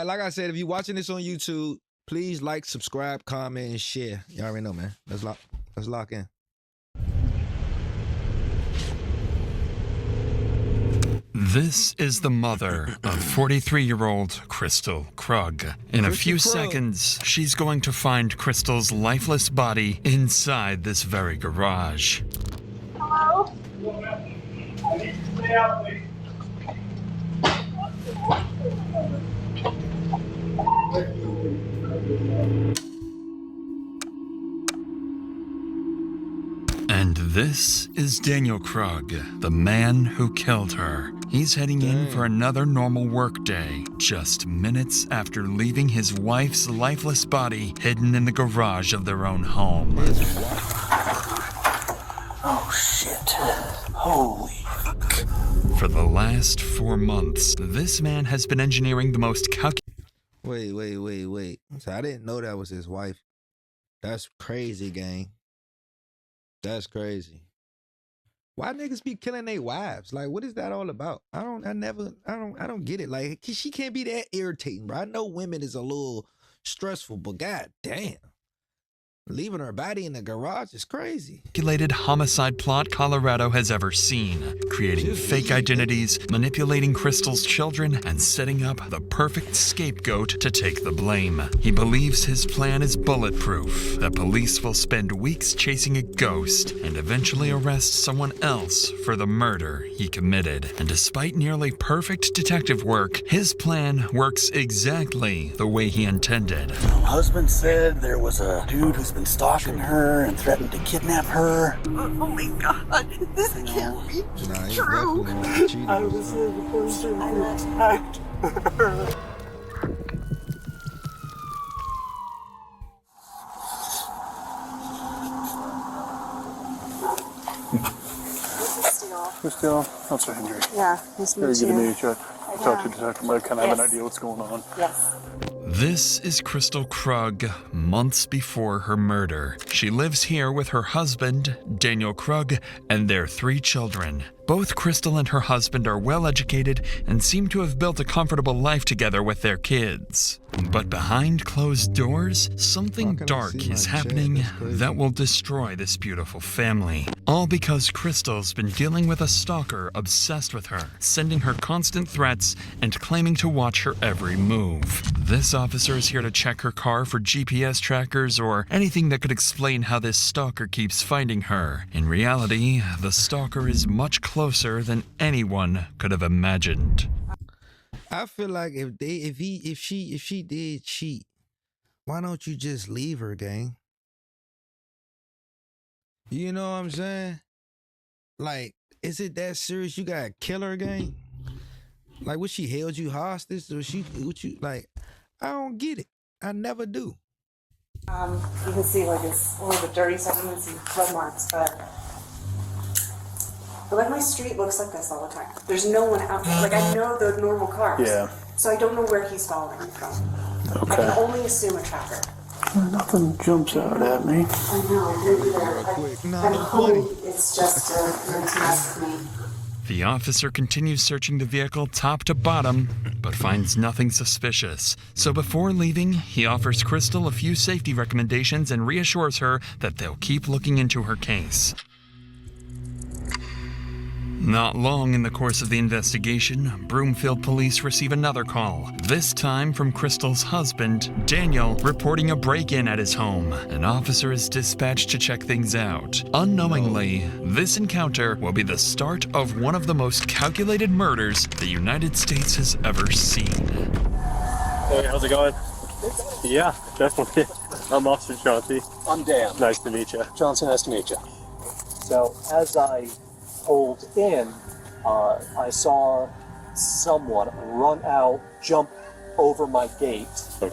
Like I said, if you're watching this on YouTube, please like, subscribe, comment, and share. You already know, man. Let's lock in. This is the mother of 43-year-old Crystal Krug. In a few seconds, she's going to find Crystal's lifeless body inside this very garage. Hello? I need to stay out, please. And this is Daniel Krug, the man who killed her. He's heading in for another normal workday, just minutes after leaving his wife's lifeless body hidden in the garage of their own home. Oh, shit. Holy fuck. For the last 4 months, this man has been engineering the most Wait. So I didn't know that was his wife. That's crazy, gang. That's crazy. Why niggas be killing their wives? Like, what is that all about? I don't get it. Like, she can't be that irritating, bro. I know women is a little stressful, but god damn. Leaving her body in the garage is crazy. Calculated homicide plot Colorado has ever seen, creating fake identities, manipulating Crystal's children, and setting up the perfect scapegoat to take the blame. He believes his plan is bulletproof, that police will spend weeks chasing a ghost and eventually arrest someone else for the murder he committed. And despite nearly perfect detective work, his plan works exactly the way he intended. My husband said there was a dude who's been stalking her and threatened to kidnap her. Oh my god, this can't be true. I was the person who attacked her. Who's Steele? Officer Hendry. Yeah, nice to meet you. Good to meet you. Talk to Detective Mike, kind of have an idea what's going on. Yes. This is Crystal Krug, months before her murder. She lives here with her husband, Daniel Krug, and their 3 children. Both Crystal and her husband are well educated and seem to have built a comfortable life together with their kids. But behind closed doors, something dark is happening that will destroy this beautiful family. All because Crystal's been dealing with a stalker obsessed with her, sending her constant threats and claiming to watch her every move. This officer is here to check her car for GPS trackers or anything that could explain how this stalker keeps finding her. In reality, the stalker is much closer than anyone could have imagined. I feel like if she did cheat, why don't you just leave her, gang? You know what I'm saying? Like, is it that serious? You gotta kill her, gang? Like, what, she held you hostage, or what you like? I don't get it. I never do. You can see like it's a little bit dirty, so I can see blood marks, but like my street looks like this all the time. There's no one out there. Like, I know the normal cars. Yeah. So I don't know where he's following me from. Okay. I can only assume a tracker. Nothing jumps out at me. I know, I do either. I'm hoping it's just to mess with me. The officer continues searching the vehicle top to bottom, but finds nothing suspicious. So before leaving, he offers Crystal a few safety recommendations and reassures her that they'll keep looking into her case. Not long in the course of the investigation, Broomfield police receive another call, this time from Crystal's husband, Daniel, reporting a break-in at his home. An officer is dispatched to check things out. Unknowingly, this encounter will be the start of one of the most calculated murders the United States has ever seen. Hey, how's it going? Yeah, definitely. I'm Officer Chauncey. I'm Dan. Nice to meet you. Johnson, nice to meet you. So as I pulled in, I saw someone run out, jump over my gate,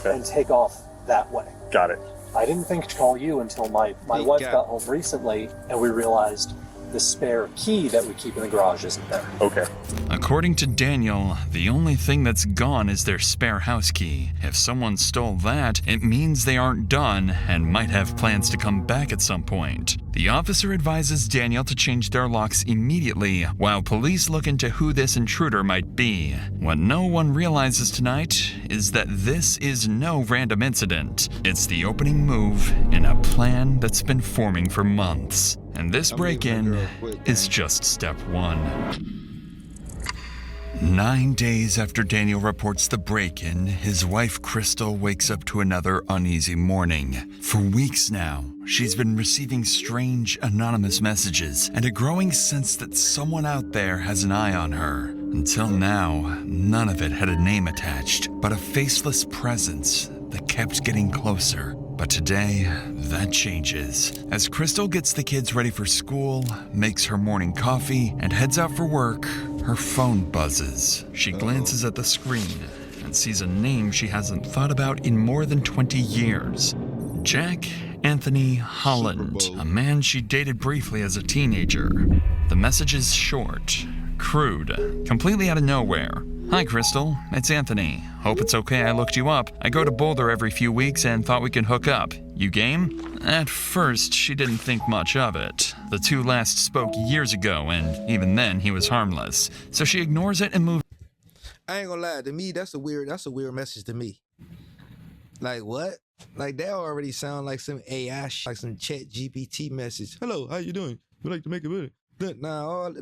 and take off that way. Got it. I didn't think to call you until my wife got home recently, and we realized the spare key that we keep in the garage isn't there. Okay. According to Daniel, the only thing that's gone is their spare house key. If someone stole that, it means they aren't done and might have plans to come back at some point. The officer advises Daniel to change their locks immediately, while police look into who this intruder might be. What no one realizes tonight is that this is no random incident. It's the opening move in a plan that's been forming for months. And this break-in is just step one. 9 days after Daniel reports the break-in, his wife Crystal wakes up to another uneasy morning. For weeks now, she's been receiving strange, anonymous messages and a growing sense that someone out there has an eye on her. Until now, none of it had a name attached, but a faceless presence that kept getting closer. But today, that changes. As Crystal gets the kids ready for school, makes her morning coffee, and heads out for work, her phone buzzes. She glances at the screen and sees a name she hasn't thought about in more than 20 years. Jack Anthony Holland, a man she dated briefly as a teenager. The message is short, crude, completely out of nowhere. Hi, Crystal. It's Anthony. Hope it's okay I looked you up. I go to Boulder every few weeks and thought we could hook up. You game? At first, she didn't think much of it. The two last spoke years ago, and even then, he was harmless. So she ignores it and moves. I ain't gonna lie, to me, that's a weird message to me. Like, what? Like, that already sound like some AI shit, like some chat GPT message. Hello, how you doing? Would like to make a video. Nah, I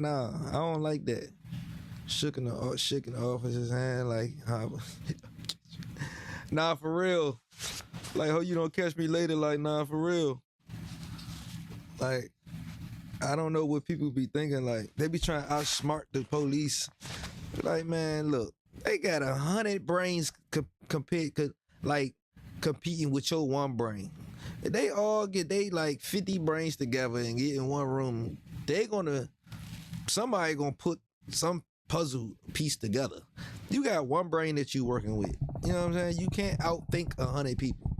don't like that. Shaking the officer's hand, like, nah, for real. Like, hope you don't catch me later, like, nah, for real. Like, I don't know what people be thinking, like, they be trying to outsmart the police. Like, man, look, they got 100 brains competing with your one brain. If they all get like 50 brains together and get in one room, somebody gonna put some puzzle piece together. You got one brain that you working with. You know what I'm saying? You can't outthink 100 people.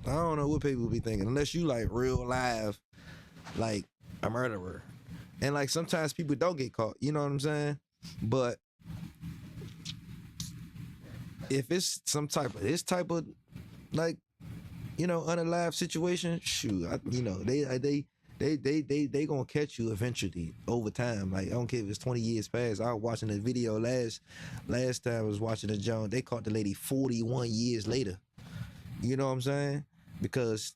I don't know what people be thinking unless you like real live, like a murderer. And like sometimes people don't get caught. You know what I'm saying? But if it's some type of like, you know, unalive situation, shoot, they gonna catch you eventually over time. Like, I don't care if it's 20 years past. I was watching a video last time I was watching the Jones. They caught the lady 41 years later. You know what I'm saying? Because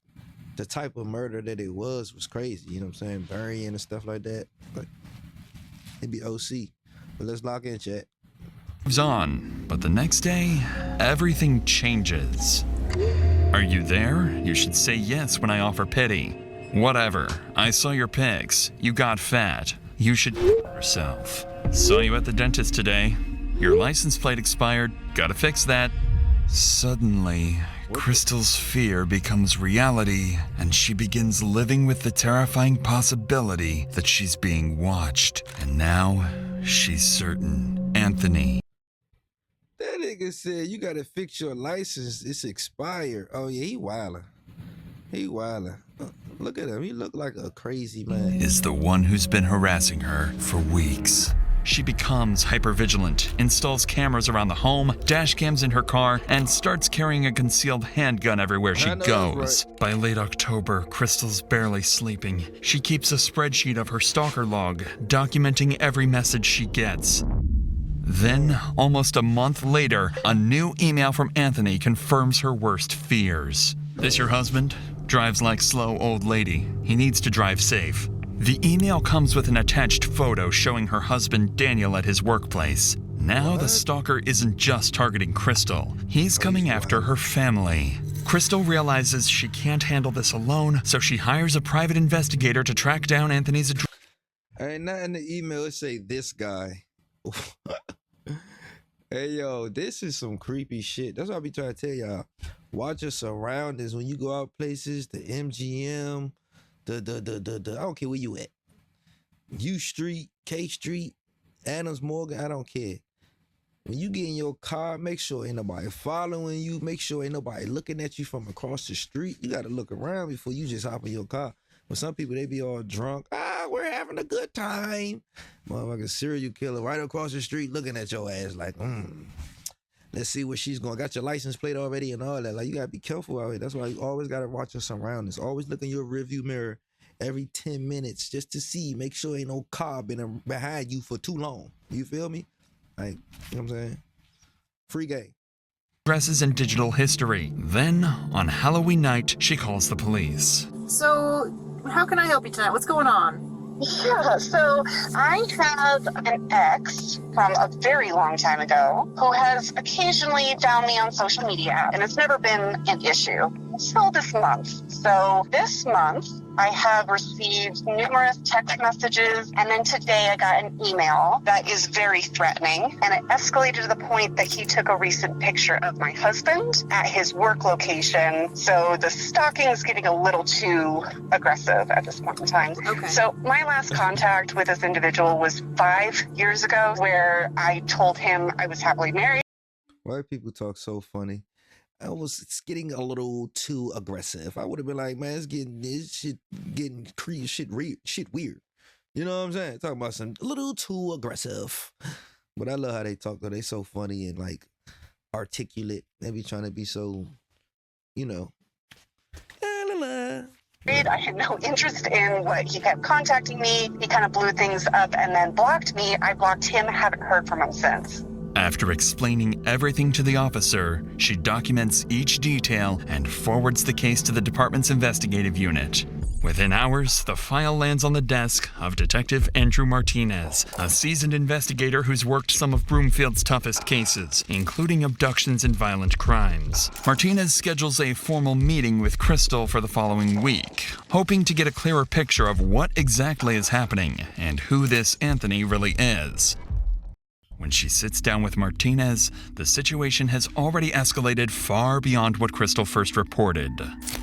the type of murder that it was crazy. You know what I'm saying? Burying and stuff like that. But it'd be OC. But let's lock in, chat. Moves on, but the next day, everything changes. Are you there? You should say yes when I offer pity. Whatever. I saw your pics. You got fat. You should yourself. Saw you at the dentist today. Your license plate expired. Gotta fix that. Suddenly, Crystal's fear becomes reality, and she begins living with the terrifying possibility that she's being watched. And now, she's certain. Anthony. That nigga said you gotta fix your license. It's expired. Oh yeah, he wildin'. Look at him. He look like a crazy man. Is the one who's been harassing her for weeks. She becomes hypervigilant, installs cameras around the home, dash cams in her car, and starts carrying a concealed handgun everywhere she goes. Right. By late October, Crystal's barely sleeping. She keeps a spreadsheet of her stalker log, documenting every message she gets. Then, almost a month later, a new email from Anthony confirms her worst fears. This your husband? Drives like slow old lady. He needs to drive safe. The email comes with an attached photo showing her husband Daniel at his workplace. Now the stalker isn't just targeting Crystal. He's coming after her family. Crystal realizes she can't handle this alone, so she hires a private investigator to track down Anthony's address. Ain't nothing in the email. It say this guy. Hey yo, this is some creepy shit. That's what I be trying to tell y'all. Watch your surroundings when you go out places. The MGM, I don't care where you at. U Street, K Street, Adams Morgan. I don't care. When you get in your car, make sure ain't nobody following you. Make sure ain't nobody looking at you from across the street. You gotta look around before you just hop in your car. But some people, they be all drunk. We're having a good time. Motherfucking serial killer right across the street looking at your ass like, let's see where she's going. Got your license plate already and all that. Like, you got to be careful out here. That's why you always got to watch your surroundings. Always look in your rearview mirror every 10 minutes just to see, make sure ain't no car been behind you for too long. You feel me? Like, you know what I'm saying? Free game. Addresses and digital history. Then, on Halloween night, she calls the police. So, how can I help you tonight? What's going on? Yeah, so I have an ex from a very long time ago who has occasionally found me on social media, and it's never been an issue until this month. So this month, I have received numerous text messages, and then today I got an email that is very threatening, and it escalated to the point that he took a recent picture of my husband at his work location. So the stalking is getting a little too aggressive at this point in time. Okay. So my last contact with this individual was 5 years ago, where I told him I was happily married. White people talk so funny. It's getting a little too aggressive. I would have been like, man, shit weird. You know what I'm saying? Talking about some a little too aggressive. But I love how they talk though. They so funny and like articulate. They be trying to be so, you know. I had no interest in what he kept contacting me. He kind of blew things up and then blocked me. I blocked him, haven't heard from him since. After explaining everything to the officer, she documents each detail and forwards the case to the department's investigative unit. Within hours, the file lands on the desk of Detective Andrew Martinez, a seasoned investigator who's worked some of Broomfield's toughest cases, including abductions and violent crimes. Martinez schedules a formal meeting with Crystal for the following week, hoping to get a clearer picture of what exactly is happening and who this Anthony really is. When she sits down with Martinez, the situation has already escalated far beyond what Crystal first reported.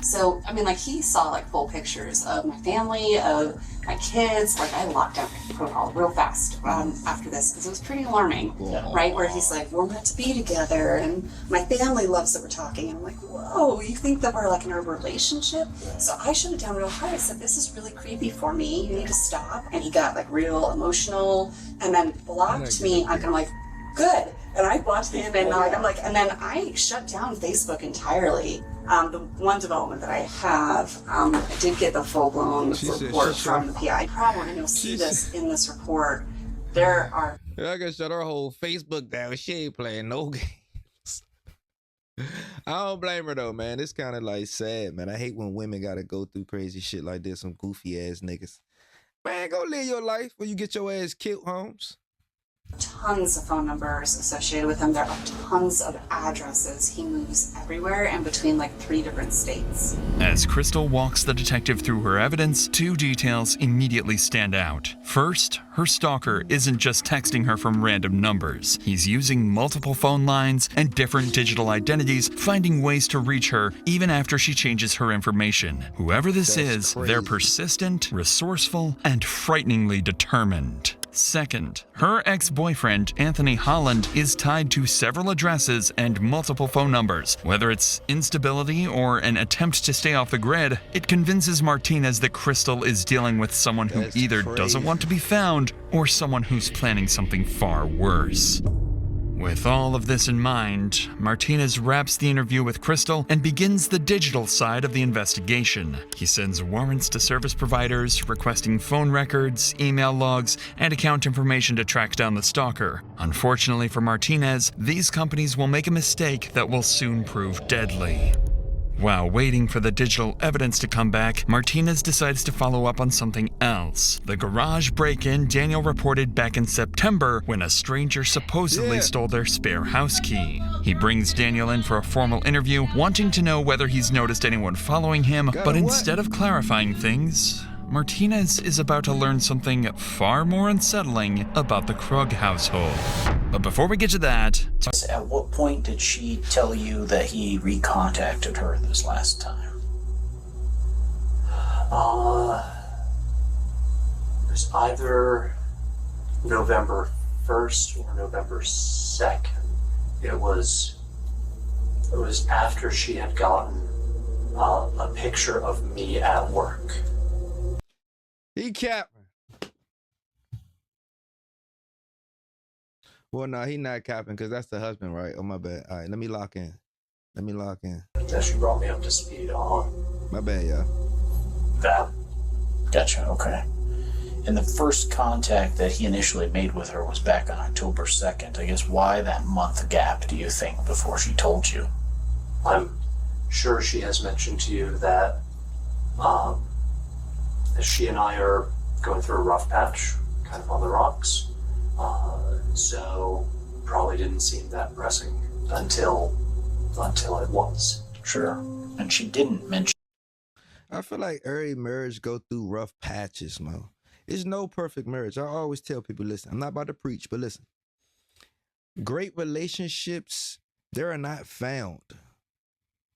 So, he saw, full pictures of my family, of my kids. I locked down my protocol real fast after this, because it was pretty alarming, right? Where he's like, we're meant to be together, and my family loves that we're talking. And I'm like, whoa, you think that we're, in a relationship? So I shut it down real hard. I said, this is really creepy for me. You need to stop. And he got, real emotional, and then blocked me. I'm like, good. And I blocked him, and and then I shut down Facebook entirely. The one development that I have, I did get the full-blown report from the PI. Problem, and you'll see this in this report, there are... I gotta shut her whole Facebook down. She ain't playing no games. I don't blame her though, man. It's kind of sad, man. I hate when women gotta go through crazy shit like this, some goofy ass niggas. Man, go live your life before you get your ass killed, Holmes. Tons of phone numbers associated with him. There are tons of addresses. He moves everywhere and between 3 different states. As Crystal walks the detective through her evidence, 2 details immediately stand out. First, her stalker isn't just texting her from random numbers. He's using multiple phone lines and different digital identities, finding ways to reach her even after she changes her information. Whoever this is, they're persistent, resourceful, and frighteningly determined. Second, her ex-boyfriend, Anthony Holland, is tied to several addresses and multiple phone numbers. Whether it's instability or an attempt to stay off the grid, it convinces Martinez that Crystal is dealing with someone who either doesn't want to be found or someone who's planning something far worse. With all of this in mind, Martinez wraps the interview with Crystal and begins the digital side of the investigation. He sends warrants to service providers, requesting phone records, email logs, and account information to track down the stalker. Unfortunately for Martinez, these companies will make a mistake that will soon prove deadly. While waiting for the digital evidence to come back, Martinez decides to follow up on something else. The garage break-in Daniel reported back in September when a stranger supposedly stole their spare house key. He brings Daniel in for a formal interview, wanting to know whether he's noticed anyone following him, but instead of clarifying things, Martinez is about to learn something far more unsettling about the Krug household. But before we get to that... At what point did she tell you that he recontacted her this last time? It was either November 1st or November 2nd. It was after she had gotten a picture of me at work. He capping. Well, no, he not capping because that's the husband, right? Oh, my bad. All right, let me lock in. That she brought me up to speed on. My bad, y'all. That. Gotcha, okay. And the first contact that he initially made with her was back on October 2nd. I guess why that month gap, do you think, before she told you? I'm sure she has mentioned to you that she and I are going through a rough patch, kind of on the rocks. So probably didn't seem that pressing until it was. Sure. And she didn't mention. I feel like every marriage go through rough patches, Mo. There's no perfect marriage. I always tell people, listen, I'm not about to preach, but listen. Great relationships, they are not found.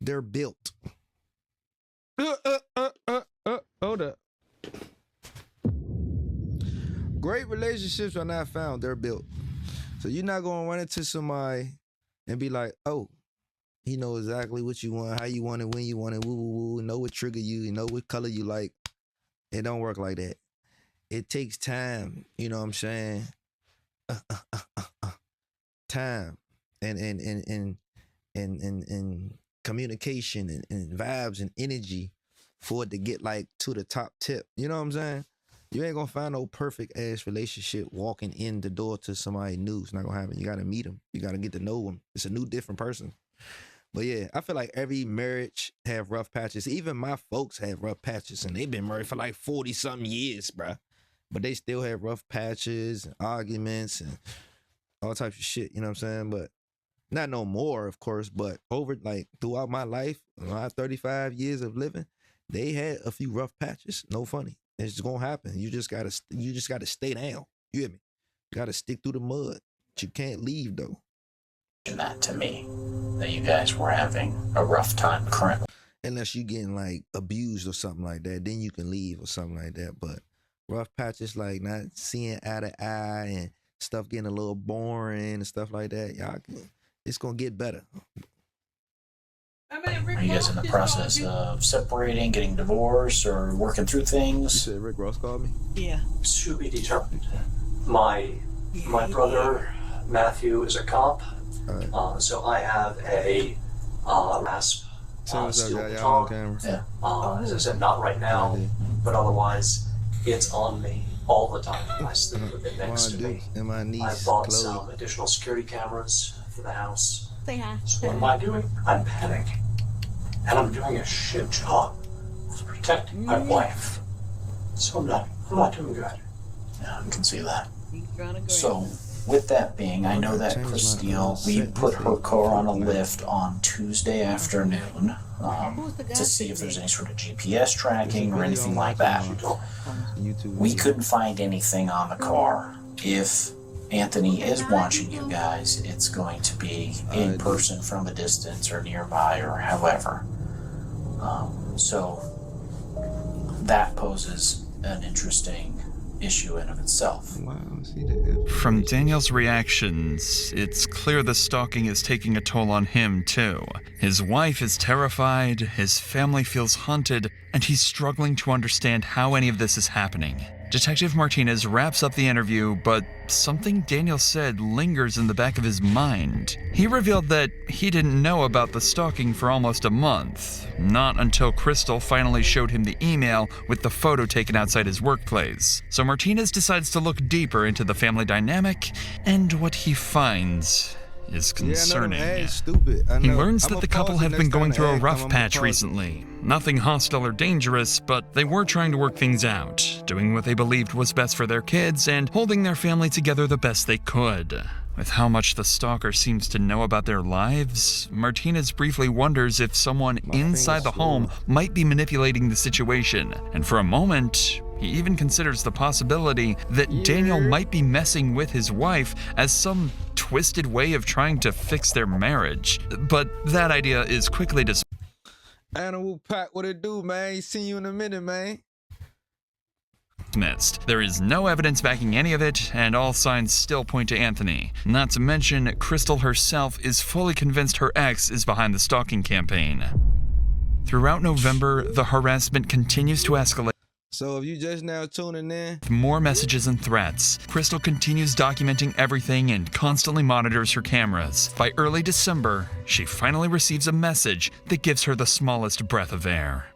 They're built. Hold up. Great relationships are not found. They're built. So you're not going to run into somebody and be like, oh, he knows exactly what you want, how you want it, when you want it, woo, woo, woo, know what trigger you know what color you like. It don't work like that. It takes time, you know what I'm saying? Time and communication and vibes and energy for it to get like to the top tip. You know what I'm saying? You ain't gonna find no perfect ass relationship walking in the door to somebody new. It's not gonna happen. You gotta meet them. You gotta get to know them. It's a new, different person. But yeah, I feel like every marriage have rough patches. Even my folks have rough patches, and they've been married for like 40-something years, bruh. But they still have rough patches and arguments and all types of shit, you know what I'm saying? But not no more, of course, but over like throughout my life, my 35 years of living, they had a few rough patches. No funny. It's gonna happen. You just gotta stay down. You hear me? You gotta stick through the mud. But you can't leave though. That to me, that you guys were having a rough time currently. Unless you getting like abused or something like that, then you can leave or something like that. But rough patches like not seeing eye to eye and stuff getting a little boring and stuff like that, y'all, it's gonna get better. Are you guys in the process of separating, getting divorced, or working through things? You said Rick Ross called me? Yeah. To be determined. My brother Matthew is a cop, so I have a rasp steel baton. As I said, not right now, but otherwise it's on me all the time. I sleep with it next to me. And my niece, I bought Chloe. some additional security cameras for the house. Say hi. So what am I doing? I'm panicking. And I'm doing a shit job of protecting my wife. So I'm not doing good. Yeah, I can see that. So, with that being, I know that Christine, we put her car on a lift on Tuesday afternoon to see if there's any sort of GPS tracking or anything like that. We couldn't find anything on the car. If Anthony is watching you guys, it's going to be in person from a distance or nearby or however. So that poses an interesting issue in of itself. From Daniel's reactions, it's clear the stalking is taking a toll on him too. His wife is terrified, his family feels haunted, and he's struggling to understand how any of this is happening. Detective Martinez wraps up the interview, but something Daniel said lingers in the back of his mind. He revealed that he didn't know about the stalking for almost a month, not until Crystal finally showed him the email with the photo taken outside his workplace. So Martinez decides to look deeper into the family dynamic, and what he finds is concerning. He learns that the couple have been going through a rough patch recently. Nothing hostile or dangerous, but they were trying to work things out, doing what they believed was best for their kids and holding their family together the best they could. With how much the stalker seems to know about their lives, Martinez briefly wonders if someone inside the home might be manipulating the situation, and for a moment, he even considers the possibility that Daniel might be messing with his wife as some twisted way of trying to fix their marriage. But that idea is quickly dismissed. Animal Pack, what it do, man? See you in a minute, man. There is no evidence backing any of it, and all signs still point to Anthony. Not to mention, Crystal herself is fully convinced her ex is behind the stalking campaign. Throughout November, the harassment continues to escalate. So if you just now tuning in, With more messages and threats, Crystal continues documenting everything and constantly monitors her cameras. By early December, she finally receives a message that gives her the smallest breath of air.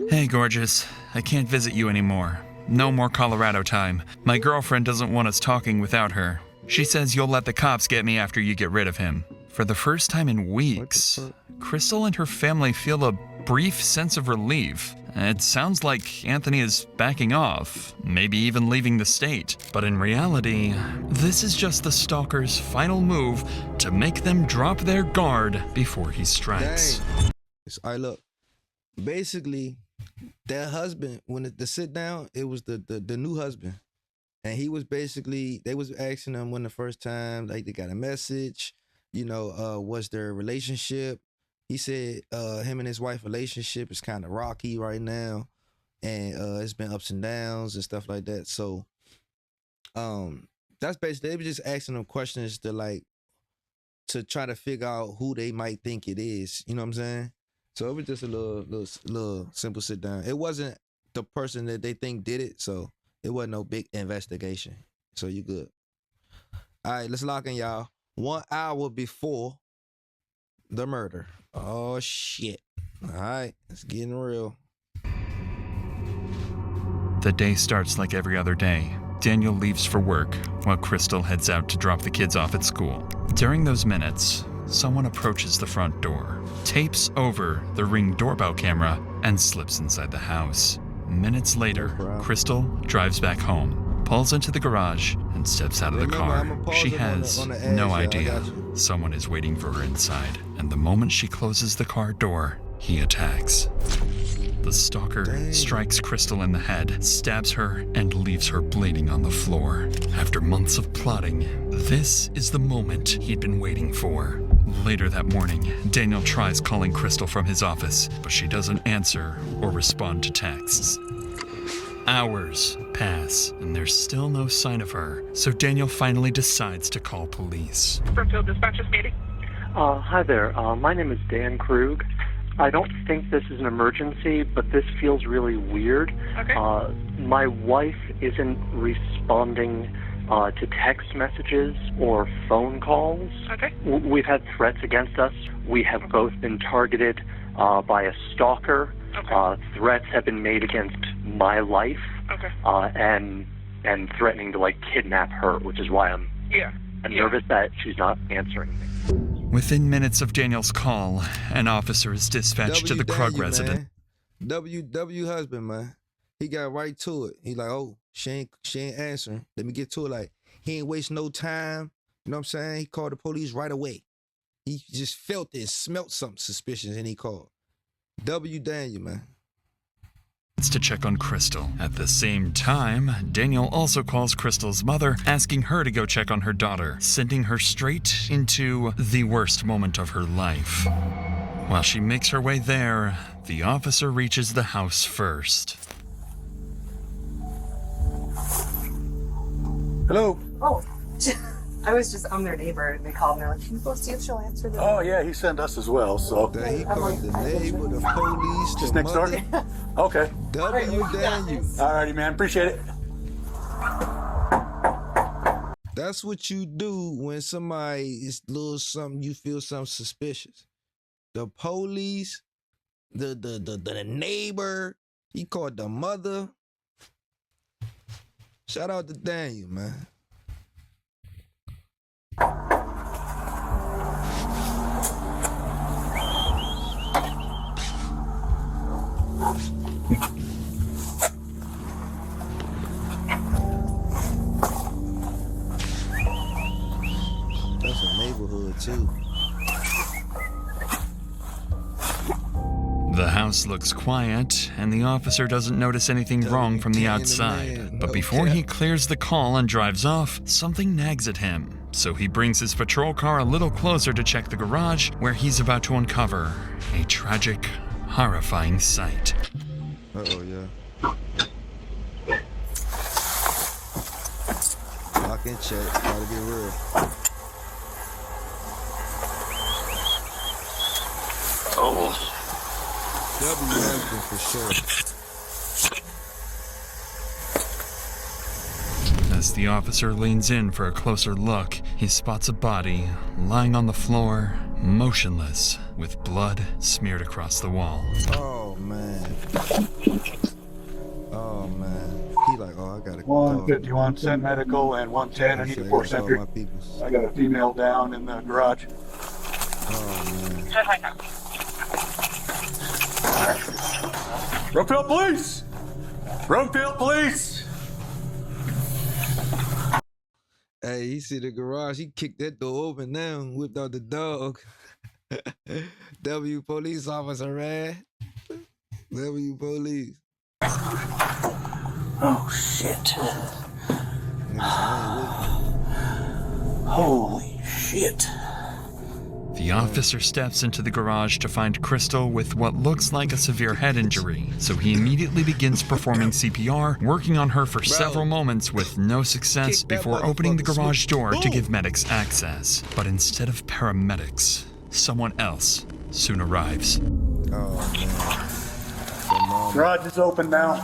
Hey, gorgeous. I can't visit you anymore. No more Colorado time. My girlfriend doesn't want us talking without her. She says you'll let the cops get me after you get rid of him. For the first time in weeks, Crystal and her family feel a brief sense of relief. It sounds like Anthony is backing off, maybe even leaving the state. But in reality, this is just the stalker's final move to make them drop their guard before he strikes. dang. I look. Basically, that husband, when the sit down, it was the new husband. And he was basically, they was asking him when the first time, like they got a message, was their relationship. He said him and his wife relationship is kind of rocky right now. And it's been ups and downs and stuff like that. So that's basically, they were just asking him questions to try to figure out who they might think it is. You know what I'm saying? So it was just a little simple sit down. It wasn't the person that they think did it, so it wasn't no big investigation. So you good. All right, let's lock in, y'all. 1 hour before the murder. Oh, shit. All right, it's getting real. The day starts like every other day. Daniel leaves for work while Crystal heads out to drop the kids off at school. During those minutes, someone approaches the front door, tapes over the Ring doorbell camera, and slips inside the house. Minutes later, Crystal drives back home, pulls into the garage, and steps out of the car. She has no idea someone is waiting for her inside, and the moment she closes the car door, he attacks. The stalker strikes Crystal in the head, stabs her, and leaves her bleeding on the floor. After months of plotting, this is the moment he'd been waiting for. Later that morning, Daniel tries calling Crystal from his office, but she doesn't answer or respond to texts. Hours pass, and there's still no sign of her, so Daniel finally decides to call police. Springfield Dispatch is meeting. Hi there. My name is Dan Krug. I don't think this is an emergency, but this feels really weird. Okay. My wife isn't responding to text messages or phone calls. Okay. We've had threats against us. We have both been targeted by a stalker. Okay. Threats have been made against my life. Okay. And threatening to kidnap her, which is why I'm nervous that she's not answering me. Within minutes of Daniel's call, an officer is dispatched to the Krug residence. W husband, man. He got right to it. He like, oh, she ain't answering. Let me get to it. Like, he ain't waste no time. You know what I'm saying? He called the police right away. He just felt it, smelt something suspicious, and he called. W Daniel, man. To check on Crystal. At the same time, Daniel also calls Crystal's mother, asking her to go check on her daughter, sending her straight into the worst moment of her life. While she makes her way there, the officer reaches the house first. Hello. Oh, I'm their neighbor, and they called me. They're like, can you go see if she'll answer the Oh, yeah, he sent us as well, so. He called the neighbor, the police, Just the next door? mother. Okay. W Daniel. Alrighty, man. Appreciate it. That's what you do when somebody is little something, you feel something suspicious. The police, the neighbor, he called the mother. Shout out to Daniel, man. That's a neighborhood too. The house looks quiet, and the officer doesn't notice anything wrong from the outside. But before he clears the call and drives off, something nags at him. So he brings his patrol car a little closer to check the garage, where he's about to uncover a tragic, horrifying sight. Uh-oh, yeah. Lock and check. Gotta get real. Oh. W husband for sure. the officer leans in for a closer look, he spots a body lying on the floor, motionless, with blood smeared across the wall. Oh, man. Oh, man. He like, oh, I gotta go. 151 send medical and 110. I need a force entry. I got a female down in the garage. Oh, man. Brookfield Police! Brookfield Police! Hey, he see the garage. He kicked that door open now and whipped out the dog. W police officer, man. W police. Oh, shit. Holy shit. The officer steps into the garage to find Crystal with what looks like a severe head injury, so he immediately begins performing CPR, working on her for several moments with no success before opening the garage door to give medics access. But instead of paramedics, someone else soon arrives. Oh, man. Garage is open now.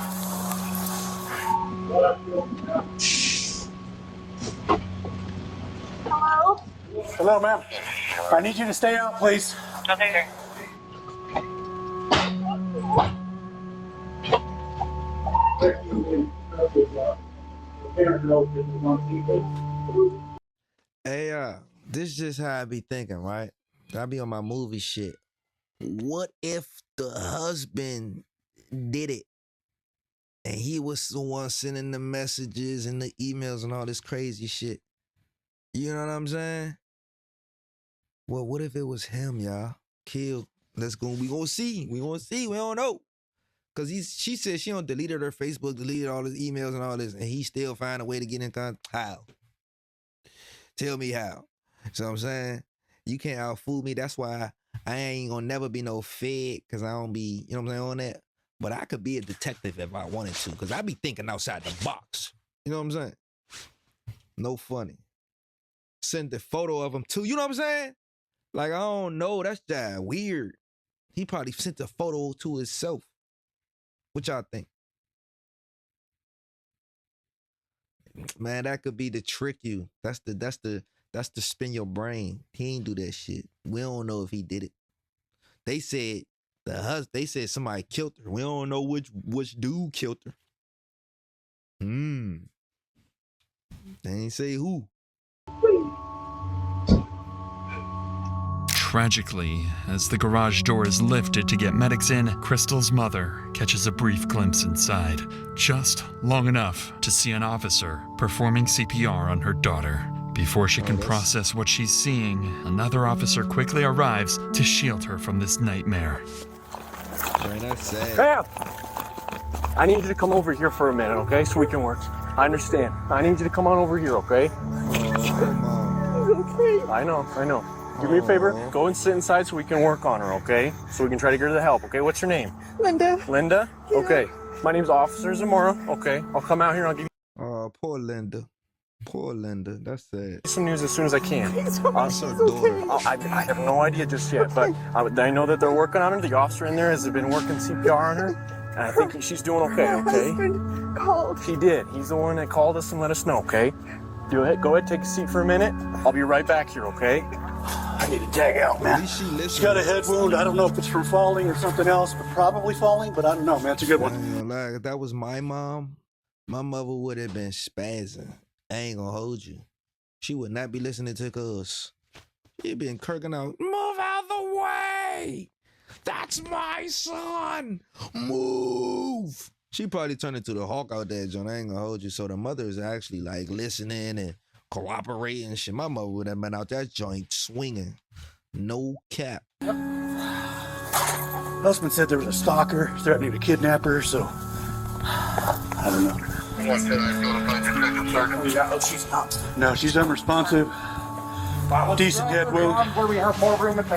Hello? Hello, ma'am. I need you to stay out, please. Okay. Hey, this just how I be thinking, right? I be on my movie shit. What if the husband did it? And he was the one sending the messages and the emails and all this crazy shit. You know what I'm saying? Well, what if it was him, y'all? Killed. We gonna see. We don't know. Cause she said she don't deleted her Facebook, deleted all his emails and all this, and he still find a way to get in contact. How? Tell me how. So I'm saying, you can't outfool me. That's why I ain't gonna never be no fed, cause I don't be, you know what I'm saying, on that. But I could be a detective if I wanted to, cause I be thinking outside the box. You know what I'm saying? No funny. Send the photo of him too. You know what I'm saying? Like, I don't know. That's just weird. He probably sent a photo to himself. What y'all think? Man, that could be to trick you. That's the spin your brain. He ain't do that shit. We don't know if he did it. They said they said somebody killed her. We don't know which dude killed her. They ain't say who. Tragically, as the garage door is lifted to get medics in, Crystal's mother catches a brief glimpse inside, just long enough to see an officer performing CPR on her daughter. Before she can process what she's seeing, another officer quickly arrives to shield her from this nightmare. Man, that's sad. Bam! I need you to come over here for a minute, okay? So we can work. I understand. I need you to come on over here, okay? Come on. I know. Do me a favor, go and sit inside so we can work on her, okay? So we can try to get her the help, okay? What's your name? Linda. Linda? Yeah. Okay. My name's Officer Zamora, okay? I'll come out here and I'll give you Poor Linda. Poor Linda. That's sad. some news as soon as I can. That's her daughter. I have no idea just yet, but I know that they're working on her. The officer in there has been working CPR on her, and I think she's doing okay, okay? Husband called. He did. He's the one that called us and let us know, okay? Go ahead, take a seat for a minute. I'll be right back here, okay? I need to tag out, man. She's got a head wound. I don't know if it's from falling or something else, but probably falling, but I don't know, man. It's a good one. I ain't gonna lie. If that was my mom, my mother would have been spazzing. I ain't gonna hold you. She would not be listening to us. She'd been kirking out, move out the way. That's my son. Move. She probably turned into the Hawk out there, John. I ain't gonna hold you. So the mother is actually like listening and cooperating and shit. My mother would have been out that joint swinging. No cap. Husband said there was a stalker threatening to kidnap her, so I don't know. No, she's unresponsive. Decent head wound. Where we have more room at the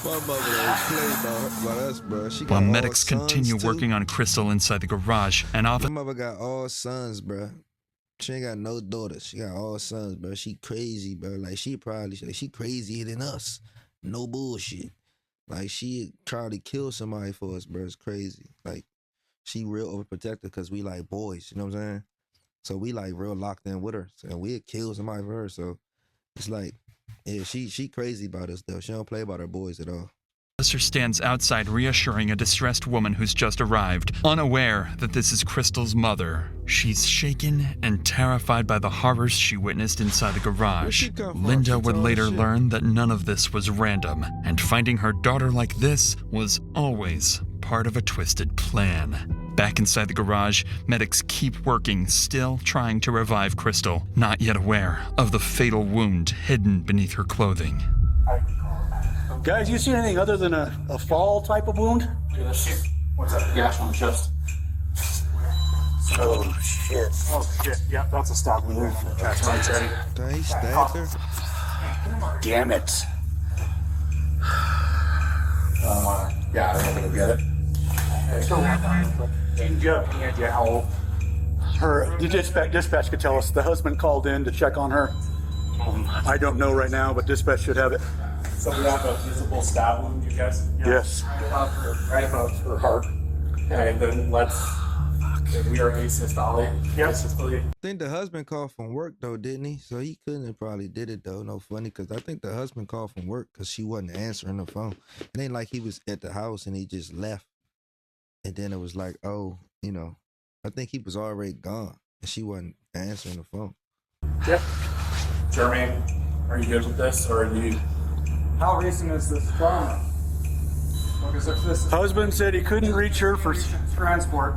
My mother ain't playing about us, bro. She got While all medics sons, continue too. working on Crystal inside the garage, an My officer mother got all sons, bro. She ain't got no daughters. She got all sons, bro. She crazy, bro. Like she crazier than us. No bullshit. Like she tried to kill somebody for us, bro. It's crazy. Like she real overprotective because we like boys, you know what I'm saying? So we like real locked in with her, and we'd kill somebody for her. So it's like, yeah, she crazy about us though. She don't play about her boys at all. Officer stands outside reassuring a distressed woman who's just arrived, unaware that this is Crystal's mother. She's shaken and terrified by the horrors she witnessed inside the garage. Linda would later learn that none of this was random, and finding her daughter like this was always part of a twisted plan. Back inside the garage, medics keep working, still trying to revive Crystal, not yet aware of the fatal wound hidden beneath her clothing. Guys, you see anything other than a fall type of wound? What's that? Gash on the chest. Oh, shit. Oh, shit. Yeah, that's a stab wound there. That's right, Dang, he stabbed her. Damn it. Yeah, I'm gonna get it. The dispatch could tell us. The husband called in to check on her. I don't know right now, but dispatch should have it. So we have a visible stab wound, you guys? Yes. Right above her heart. Okay, then we are asystolic. Yes, I think the husband called from work though, didn't he? So he couldn't have probably did it though. No funny, because I think the husband called from work because she wasn't answering the phone. It ain't like he was at the house and he just left. And then it was like, oh, you know, I think he was already gone and she wasn't answering the phone. Yep. Jermaine, are you good with this, or are you? How recent is this trauma? Because if this is Husband said he couldn't reach her for transport.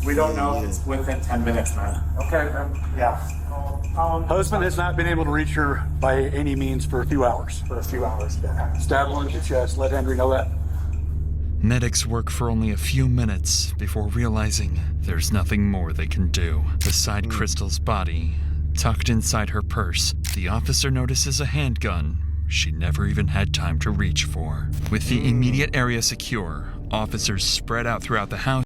We don't know if it's within 10 minutes, man. Okay, then, Yeah. Husband has not been able to reach her by any means for a few hours. For a few hours. Yeah. Stab wound to the chest. Let Henry know that. Medics work for only a few minutes before realizing there's nothing more they can do. Beside Crystal's body, tucked inside her purse, the officer notices a handgun she never even had time to reach for. With the immediate area secure, officers spread out throughout the house.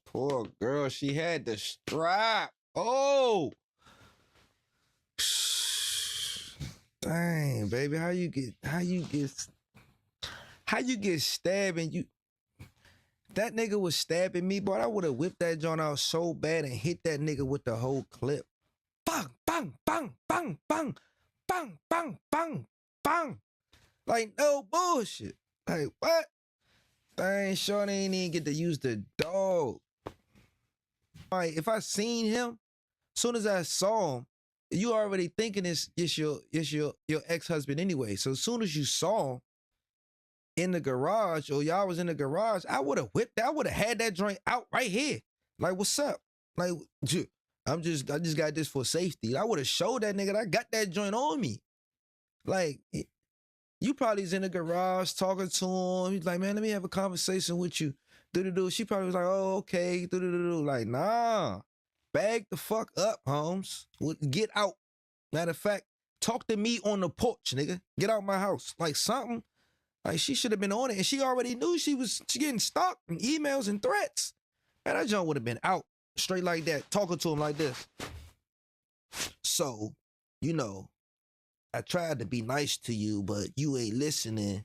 Poor girl, she had the strap. Oh, dang, baby, how you get stabbed and you? That nigga was stabbing me, boy. I would have whipped that joint out so bad and hit that nigga with the whole clip. Bang, bang, bang, bang, bang, bang, bang, bang, bang. Like, no bullshit. Like, what? Dang, Shorty ain't even get to use the dog. Like, if I seen him, soon as I saw him, you already thinking it's your ex-husband anyway. So as soon as you saw him in the garage, or y'all was in the garage, I would have whipped that. I would have had that joint out right here. Like, what's up? Like, I just got this for safety. I would have showed that nigga that I got that joint on me. Like, you probably was in the garage talking to him. He's like, man, let me have a conversation with you. She probably was like, oh, okay. Like, nah. Bag the fuck up, Holmes. Get out. Matter of fact, talk to me on the porch, nigga. Get out my house. Like something. Like she should have been on it. And she already knew she getting stalked and emails and threats. Man, that junk would have been out straight like that, talking to him like this. So, you know, I tried to be nice to you, but you ain't listening.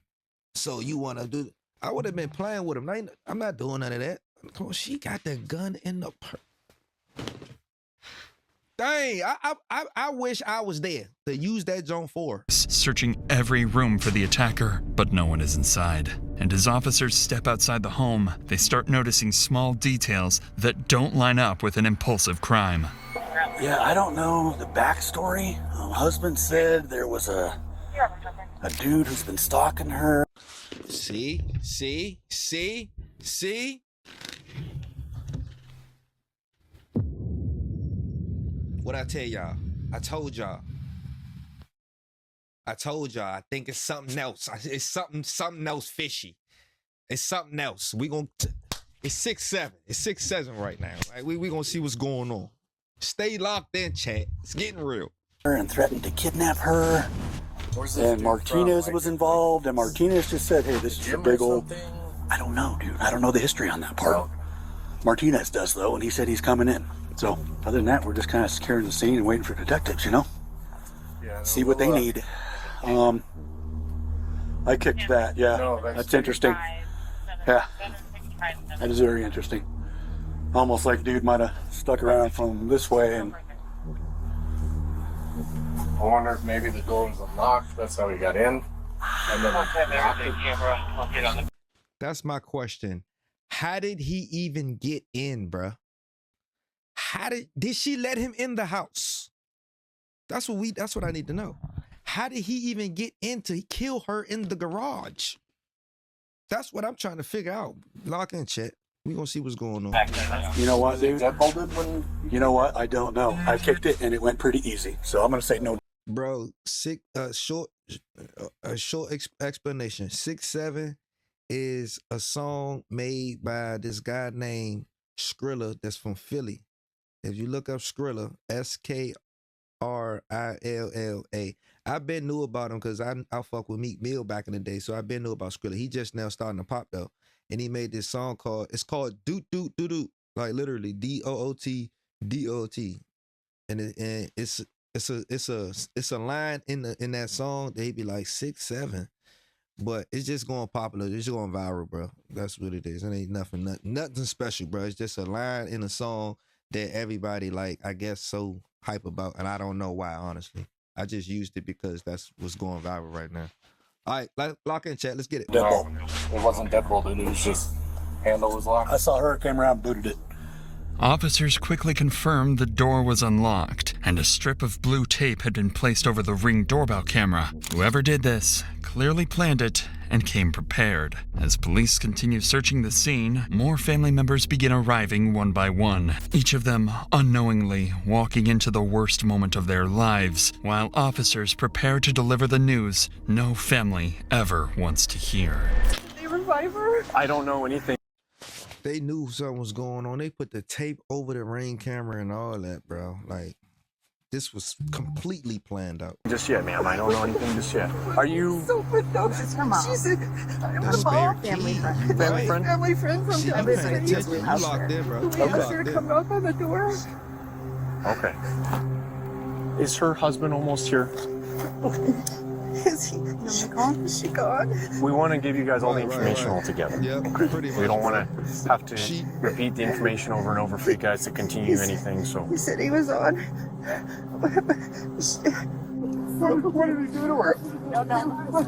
So you want to do... I would have been playing with him. I'm not doing none of that. Come on, she got the gun in the... Dang, I wish I was there to use that joint for. Searching every room for the attacker, but no one is inside. And as officers step outside the home, they start noticing small details that don't line up with an impulsive crime. Yeah, I don't know the backstory. Husband said there was a dude who's been stalking her. See? What I tell y'all? I told y'all. I think it's something else. It's something else fishy. It's something else. It's 6-7. It's 6-7 right now. Right? We gonna see what's going on. Stay locked in, chat. It's getting real. And threatened to kidnap her. And Martinez was involved. And Martinez just said, hey, this is a big old... I don't know, dude. I don't know the history on that part. Martinez does, though, and he said he's coming in. So, other than that, we're just kind of securing the scene and waiting for detectives, you know? Yeah, see what they need. I kicked that, yeah. That's interesting. Yeah, that is very interesting. Almost like dude might have stuck around from this way and... I wonder if maybe the door was unlocked. That's how he got in. And then locked it. That's my question. How did he even get in, bruh? Did she let him in the house? That's what I need to know. How did he even get in to kill her in the garage? That's what I'm trying to figure out. Lock in, chat. We gonna see what's going on. You know what, dude? You know what? I don't know. I kicked it and it went pretty easy. So I'm gonna say no. Bro, short explanation. 6'7" is a song made by this guy named Skrilla that's from Philly. If you look up Skrilla, Skrilla, I've been knew about him because I fuck with Meek Mill back in the day, so I've been knew about Skrilla. He just now starting to pop though, and he made this song called Doot Doot Doot Doot, like literally DOOT DOT, and it's a line in that song that he be like 6'7", but it's just going popular. It's just going viral, bro. That's what it is. It ain't nothing special, bro. It's just a line in a song that everybody like, I guess, so hype about, and I don't know why, honestly. I just used it because that's what's going viral right now. All right, lock in, chat. Let's get it. No, it wasn't deadbolted. It was just handle was locked. I saw her, came around, booted it. Officers quickly confirmed the door was unlocked, and a strip of blue tape had been placed over the Ring doorbell camera. Whoever did this clearly planned it and came prepared. As police continue searching the scene, more family members begin arriving one by one, each of them unknowingly walking into the worst moment of their lives, while officers prepare to deliver the news no family ever wants to hear. They revive her? I don't know anything. They knew something was going on. They put the tape over the Ring camera and all that, bro. Like, this was completely planned out. Just yet, ma'am. I don't know anything just yet. Are you... So no, she's her mom. She's a family friend. Family friend? Family friend from the You locked in, bro. We asked her to come knock on the door. Okay. Is her husband almost here? Is he? Is she gone? We want to give you guys all the information all together. Yep, okay. pretty much. We don't want to have to repeat the information over and over for you guys to continue anything, so... He said he was on. What did he do to her? No.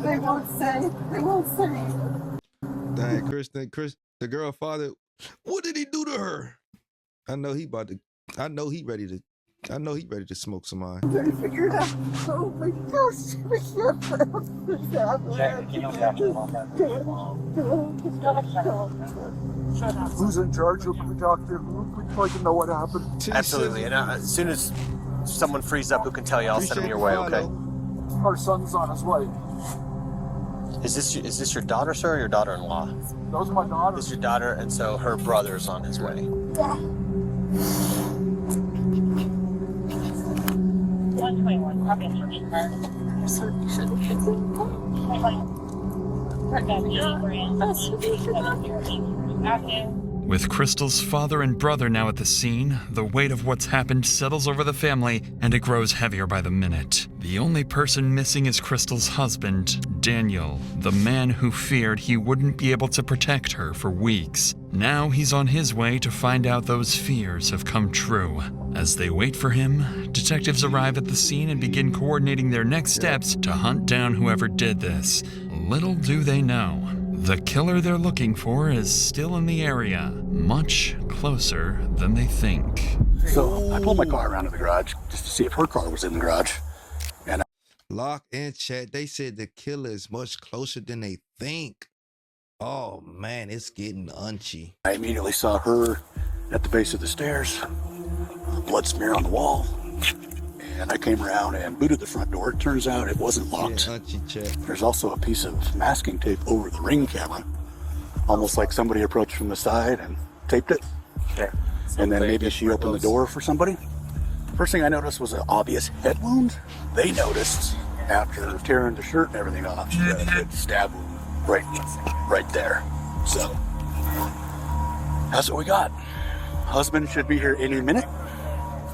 They won't say. They won't say. Dang, Chris, the girl father, what did he do to her? I know he ready to smoke some iron. I'm trying to figure it out. Oh my gosh. Who's in charge of the doctor? We'd like to know what happened. Absolutely. And as soon as someone frees up who can tell you, I'll send them your way, okay? Our son's on his way. Is this your daughter, sir, or your daughter-in-law? That was my daughter. This is your daughter, and so her brother's on his way. Yeah. 121, copy instruction card. With Crystal's father and brother now at the scene, the weight of what's happened settles over the family, and it grows heavier by the minute. The only person missing is Crystal's husband, Daniel, the man who feared he wouldn't be able to protect her for weeks. Now he's on his way to find out those fears have come true. As they wait for him, detectives arrive at the scene and begin coordinating their next steps to hunt down whoever did this. Little do they know, the killer they're looking for is still in the area, much closer than they think. So I pulled my car around to the garage just to see if her car was in the garage. And Lock and chat, they said the killer is much closer than they think. Oh man, it's getting unchy. I immediately saw her at the base of the stairs, a blood smear on the wall. And I came around and booted the front door. It turns out it wasn't locked. Yeah, unchy chat. There's also a piece of masking tape over the Ring camera, almost like somebody approached from the side and taped it. Okay. And then maybe she opened the door for somebody. First thing I noticed was an obvious head wound. They noticed after tearing the shirt and everything off, she had a good stab wound right there. So that's what we got. Husband should be here any minute.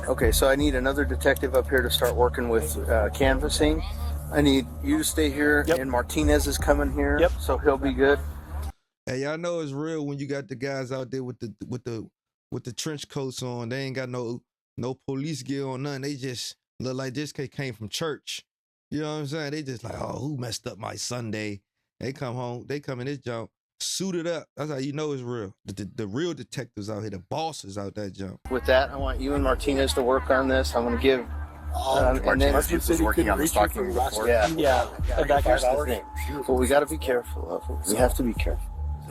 Okay, so I need another detective up here to start working with canvassing. I need you to stay here, and Martinez is coming here, so he'll be good. Hey, y'all know it's real when you got the guys out there with the trench coats on. They ain't got no police gear on nothing. They just look like this kid came from church. You know what I'm saying? They just like, oh, who messed up my Sunday? They come home, they come in this jump, suited up. That's how you know it's real. The real detectives out here, the bosses out that jump. With that, I want you and Martinez to work on this. I'm going to give. Martinez was working on this document before. Yeah. That Here's the thing. What we got to be careful of. We have to be careful.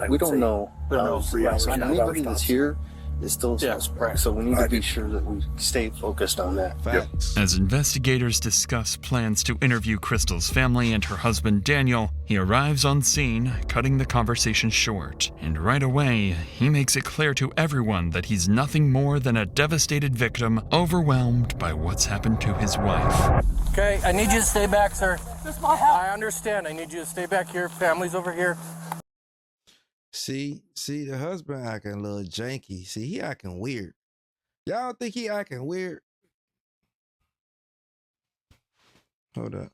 We don't know. Anybody that's here is still a suspect, so we need to be sure that we stay focused on that. Facts. As investigators discuss plans to interview Crystal's family and her husband Daniel, he arrives on scene, cutting the conversation short. And right away, he makes it clear to everyone that he's nothing more than a devastated victim, overwhelmed by what's happened to his wife. Okay, I need you to stay back, sir. This is my house. I understand. I need you to stay back here. Family's over here. See, the husband acting a little janky. See, he acting weird. Y'all don't think he acting weird? Hold up.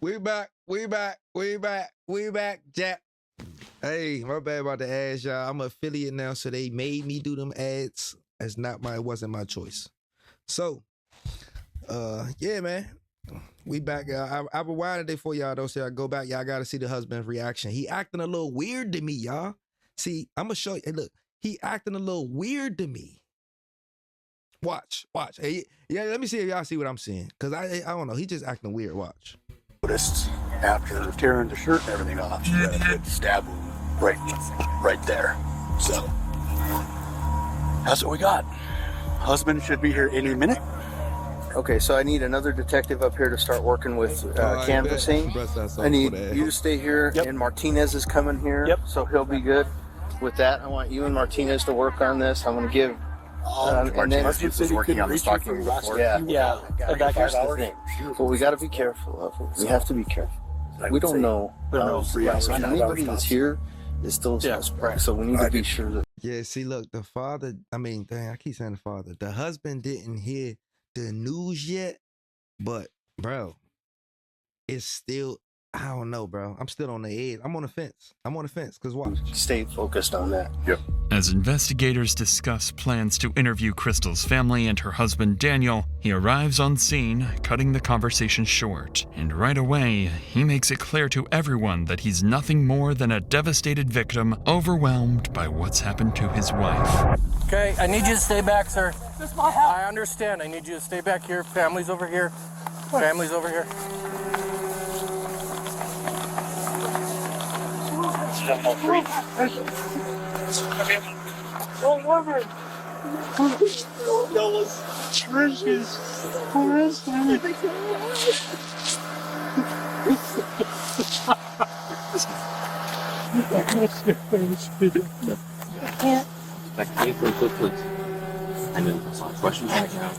We back, Jack. Hey, my bad about the ads, y'all. I'm an affiliate now, so they made me do them ads. It wasn't my choice. So, yeah, man. We back. I rewinded it for y'all, though, so I go back. Y'all got to see the husband's reaction. He acting a little weird to me, y'all. See, I'm going to show you. Hey, look, he acting a little weird to me. Watch. Hey, yeah, let me see if y'all see what I'm seeing. Because I don't know. He just acting weird. Watch. Noticed after tearing the shirt and everything off, she had a good stab wound right there. So that's what we got. Husband should be here any minute. Okay, so I need another detective up here to start working with canvassing. I need you to stay here, and Martinez is coming here, so he'll be good. With that, I want you and Martinez to work on this. I'm going to give. Martinez was working on this document before. Here's the thing. What we got to be careful of. We have to be careful. We don't know. Anybody that's here is still a suspect, so we need to be sure that. Yeah, see, look, the father. I mean, dang, I keep saying the father. The husband didn't hear the news yet, but bro, it's still. I don't know, bro. I'm still on the edge. I'm on the fence. Because watch. Stay focused on that. Yep. As investigators discuss plans to interview Crystal's family and her husband Daniel, he arrives on scene, cutting the conversation short. And right away, he makes it clear to everyone that he's nothing more than a devastated victim, overwhelmed by what's happened to his wife. Okay, I need you to stay back, sir. This is my house. I understand. I need you to stay back here. Family's over here. Family's over here. Don't worry. That was Trish's husband. Back to you quickly. I know there's a lot of questions right now.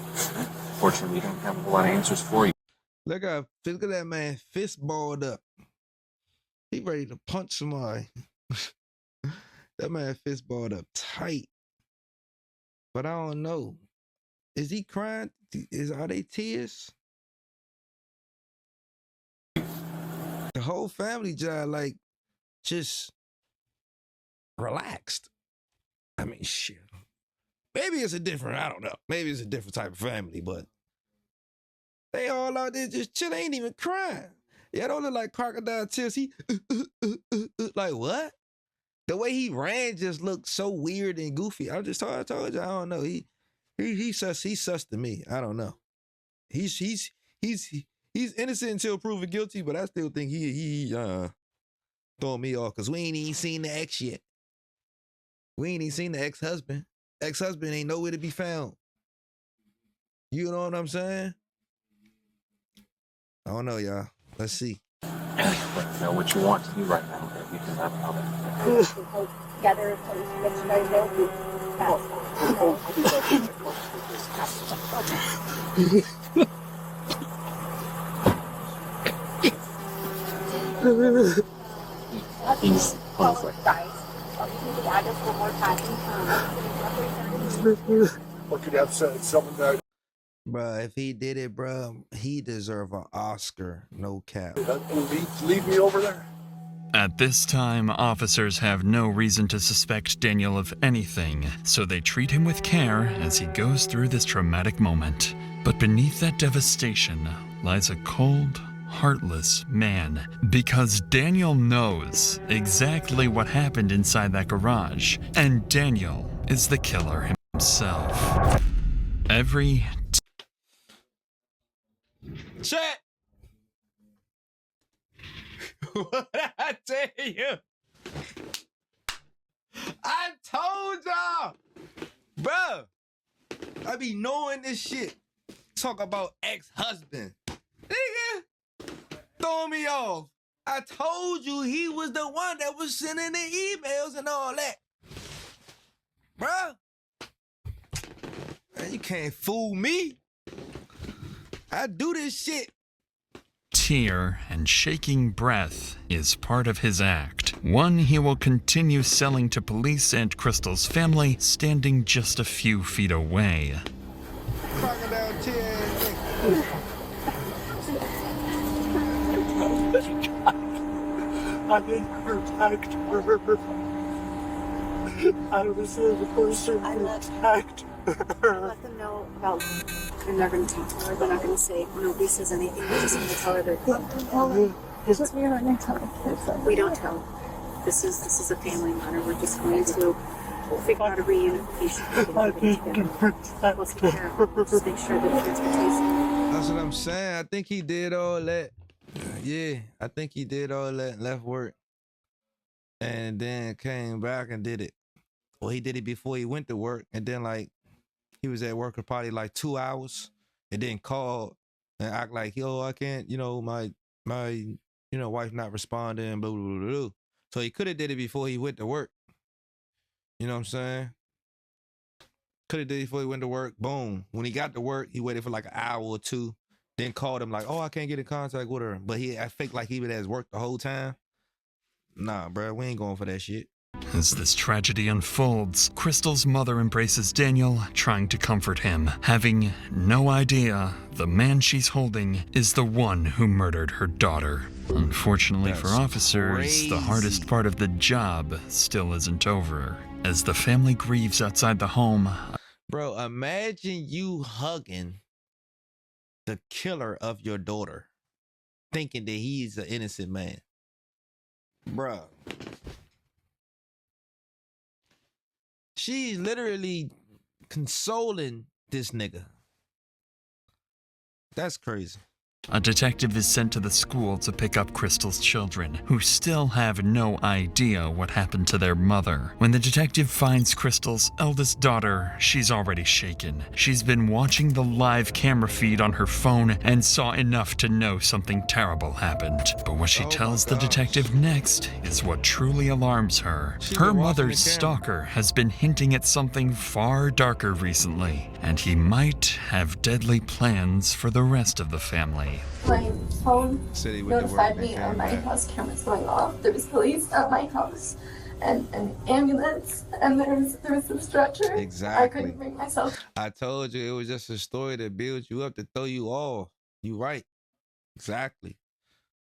Fortunately, we don't have a whole lot of answers for you. Look at that man fist balled up. He ready to punch somebody. That man fist balled up tight. But I don't know. Is he crying? Are they tears? The whole family just relaxed. I mean, shit. Maybe it's I don't know. Maybe it's a different type of family, but they all out there just chilling, ain't even crying. Yeah, don't look like crocodile tears. He like what? The way he ran just looked so weird and goofy. I told you, I don't know. He's sus to me. I don't know. He's innocent until proven guilty, but I still think he throwing me off because we ain't even seen the ex yet. We ain't even seen the ex-husband. Ex-husband ain't nowhere to be found. You know what I'm saying? I don't know, y'all. Let's see. Know what you want to do right now. You can have Together, so let you guys What could have said? Someone that. Bruh, if he did it, bruh, he deserve an Oscar. No cap. Leave me over there. At this time, officers have no reason to suspect Daniel of anything, so they treat him with care as he goes through this traumatic moment. But beneath that devastation lies a cold, heartless man, because Daniel knows exactly what happened inside that garage, and Daniel is the killer himself. Every Chat. What did I tell you? I told y'all, bro. I be knowing this shit. Talk about ex-husband, nigga. Throw me off. I told you he was the one that was sending the emails and all that, bro. Man, you can't fool me. I do this shit. Tear and shaking breath is part of his act, one he will continue selling to police and Crystal's family standing just a few feet away. Crocodile tear. I didn't protect her. I was the person who attacked her. Let them know about, and they're going to talk to her. They're not going to say, nobody says anything. We're just going to tell her they're we don't tell. This is a family matter. We're just going to figure out a reunification. I didn't protect We'll take care of her. Just make sure that transportation. That's what I'm saying. I think he did all that. Yeah, I think he did all that, left work, and then came back and did it. Well, he did it before he went to work, and then he was at work for probably 2 hours, and then called and act like, yo, I can't, my wife not responding, blah, blah, blah, blah. So he could have did it before he went to work. You know what I'm saying? Could have did it before he went to work. Boom. When he got to work, he waited for an hour or two, then called him like, oh, I can't get in contact with her. But I faked like he was at work the whole time. Nah, bro, we ain't going for that shit. As this tragedy unfolds, Crystal's mother embraces Daniel, trying to comfort him, having no idea the man she's holding is the one who murdered her daughter. Unfortunately for officers, the hardest part of the job still isn't over. As the family grieves outside the home, bro, imagine you hugging the killer of your daughter, thinking that he's an innocent man. Bro. She's literally consoling this nigga. That's crazy. A detective is sent to the school to pick up Crystal's children, who still have no idea what happened to their mother. When the detective finds Crystal's eldest daughter, she's already shaken. She's been watching the live camera feed on her phone and saw enough to know something terrible happened. But what she tells the detective next is what truly alarms her. Her mother's stalker has been hinting at something far darker recently, and he might have deadly plans for the rest of the family. My phone notified me of my house cameras going off. There was police at my house and an ambulance, and there was a stretcher. Exactly. I couldn't bring myself. I told you it was just a story to build you up, to throw you off. You right. Exactly.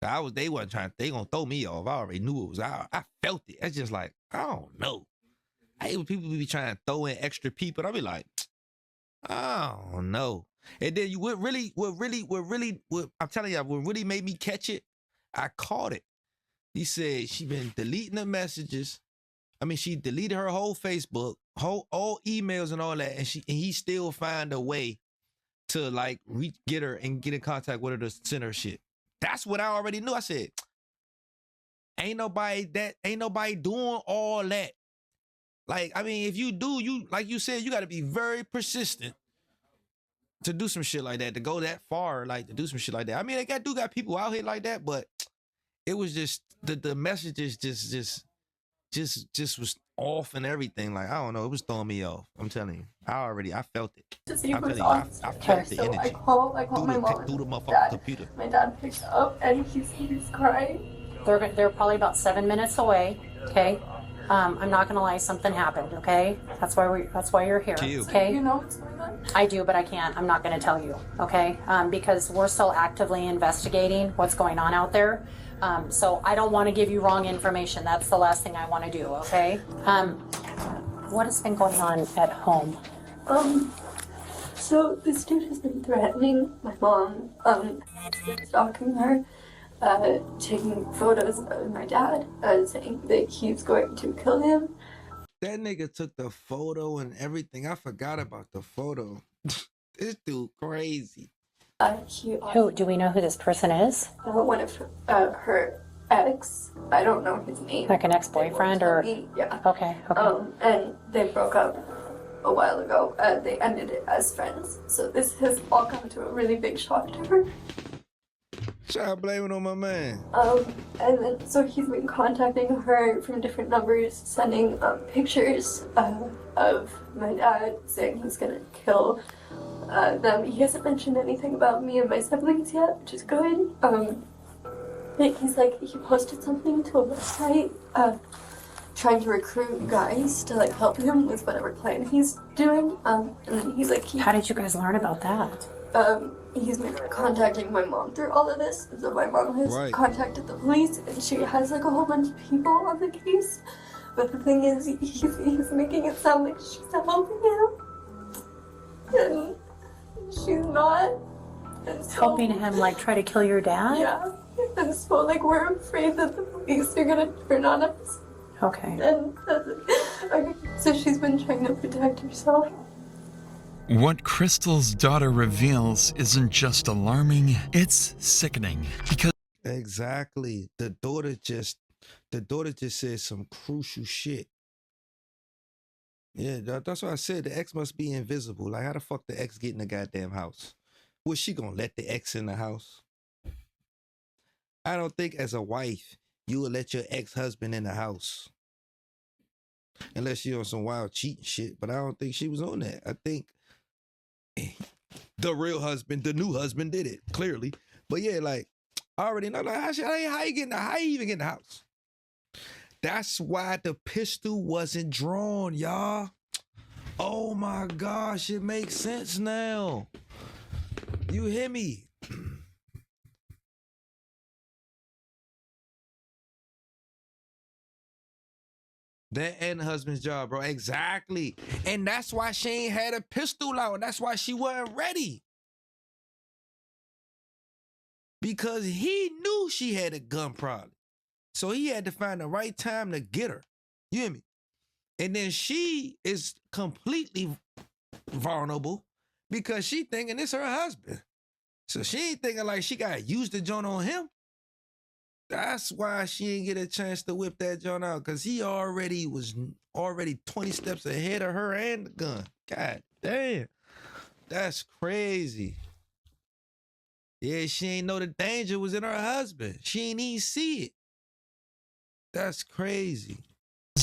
They wasn't trying, they gonna throw me off. I already knew it was I felt it. It's just like, I don't know. I hate when people be trying to throw in extra people. I'll be like, I don't know. And then what I'm telling you, what really made me catch it, I caught it. He said she been deleting the messages. I mean, she deleted her whole Facebook, all emails and all that, and he still find a way to like get her and get in contact with her to send her shit. That's what I already knew. I said, ain't nobody doing all that. Like, I mean, if you do, you like you said, you got to be very persistent to do some shit like that, to go that far, like to do some shit like that. I mean, they got people out here like that, but it was just the messages just was off and everything. Like, I don't know, it was throwing me off. I'm telling you, I felt it. I felt the energy. I call my mom. Through the motherfucking computer. My dad picks up and he's crying. They're probably about 7 minutes away. Okay. I'm not gonna lie, something happened, okay? That's why you're here, okay? You know what's going on? I do, but I can't. I'm not gonna tell you, okay? Because we're still actively investigating what's going on out there. So I don't want to give you wrong information. That's the last thing I want to do, okay? What has been going on at home? So this dude has been threatening my mom, stalking her. Taking photos of my dad, saying that he's going to kill him. That nigga took the photo and everything. I forgot about the photo. This dude crazy. Who do we know who this person is? One of her ex. I don't know his name. Like an ex-boyfriend or? Yeah. Okay. And they broke up a while ago. They ended it as friends. So this has all come to a really big shock to her. Try blaming on my man. And then so he's been contacting her from different numbers, sending pictures of my dad, saying he's gonna kill them. He hasn't mentioned anything about me and my siblings yet, which is good. He's like, he posted something to a website, trying to recruit guys to like help him with whatever plan he's doing. And then he's like, how did you guys learn about that? He's been contacting my mom through all of this, so my mom has contacted the police, and she has like a whole bunch of people on the case. But the thing is, he's making it sound like she's helping him, and she's not. And so, helping him like try to kill your dad? Yeah, and so like we're afraid that the police are gonna turn on us. Okay. And so she's been trying to protect herself. What Crystal's daughter reveals isn't just alarming, it's sickening. Because exactly, the daughter just said some crucial shit. Yeah, that's what I said. The ex must be invisible. Like, how the fuck the ex get in the goddamn house? Was she gonna let the ex in the house? I don't think as a wife you would let your ex-husband in the house. Unless she on some wild cheating shit, but I don't think she was on that. I think the real husband, the new husband did it, clearly. But yeah, like, I already know, like, how you even get in the house? That's why the pistol wasn't drawn, y'all. Oh my gosh, it makes sense now. You hear me? That and the husband's job, bro. Exactly. And that's why she ain't had a pistol out. That's why she wasn't ready. Because he knew she had a gun problem. So he had to find the right time to get her. You hear me? And then she is completely vulnerable because she thinking it's her husband. So she ain't thinking like she got used to joint on him. That's why she ain't get a chance to whip that joint out, because he was 20 steps ahead of her and the gun. God damn. That's crazy. Yeah, she ain't know the danger was in her husband. She ain't even see it. That's crazy.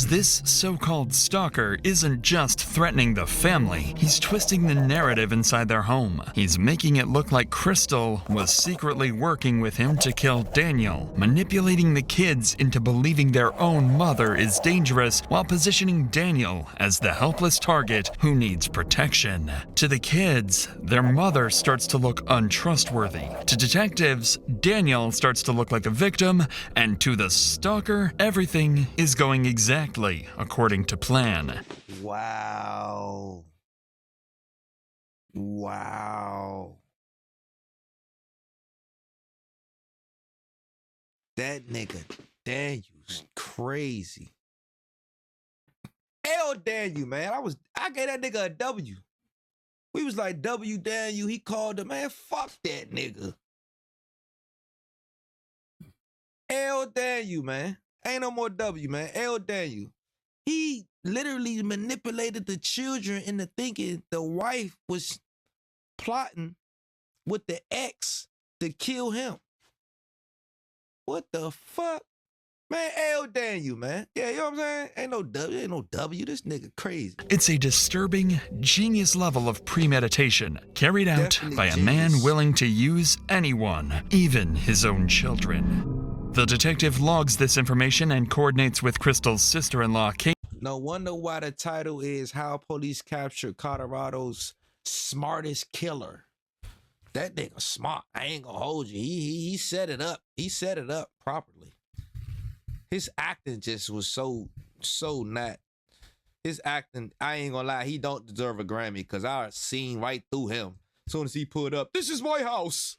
This so-called stalker isn't just threatening the family, he's twisting the narrative inside their home. He's making it look like Crystal was secretly working with him to kill Daniel, manipulating the kids into believing their own mother is dangerous while positioning Daniel as the helpless target who needs protection. To the kids, their mother starts to look untrustworthy. To detectives, Daniel starts to look like a victim, and to the stalker, everything is going exactly according to plan. Wow. That nigga Daniel's crazy. Hell Daniel, man. I gave that nigga a W. We was like, W Daniel. He called him, man, fuck that nigga. L Daniel, man. Ain't no more W, man. L Daniel. He literally manipulated the children into thinking the wife was plotting with the ex to kill him. What the fuck? Man, L Daniel, man. Yeah, you know what I'm saying? Ain't no W. This nigga crazy. It's a disturbing, genius level of premeditation, carried out Definitely by a genius. man willing to use anyone, even his own children. The detective logs this information and coordinates with Crystal's sister-in-law, Kate. No wonder why the title is How Police Captured Colorado's Smartest Killer. That nigga smart. I ain't gonna hold you. He set it up. He set it up properly. His acting just was so not. His acting, I ain't gonna lie, he don't deserve a Grammy, because I seen right through him. As soon as he pulled up, this is my house.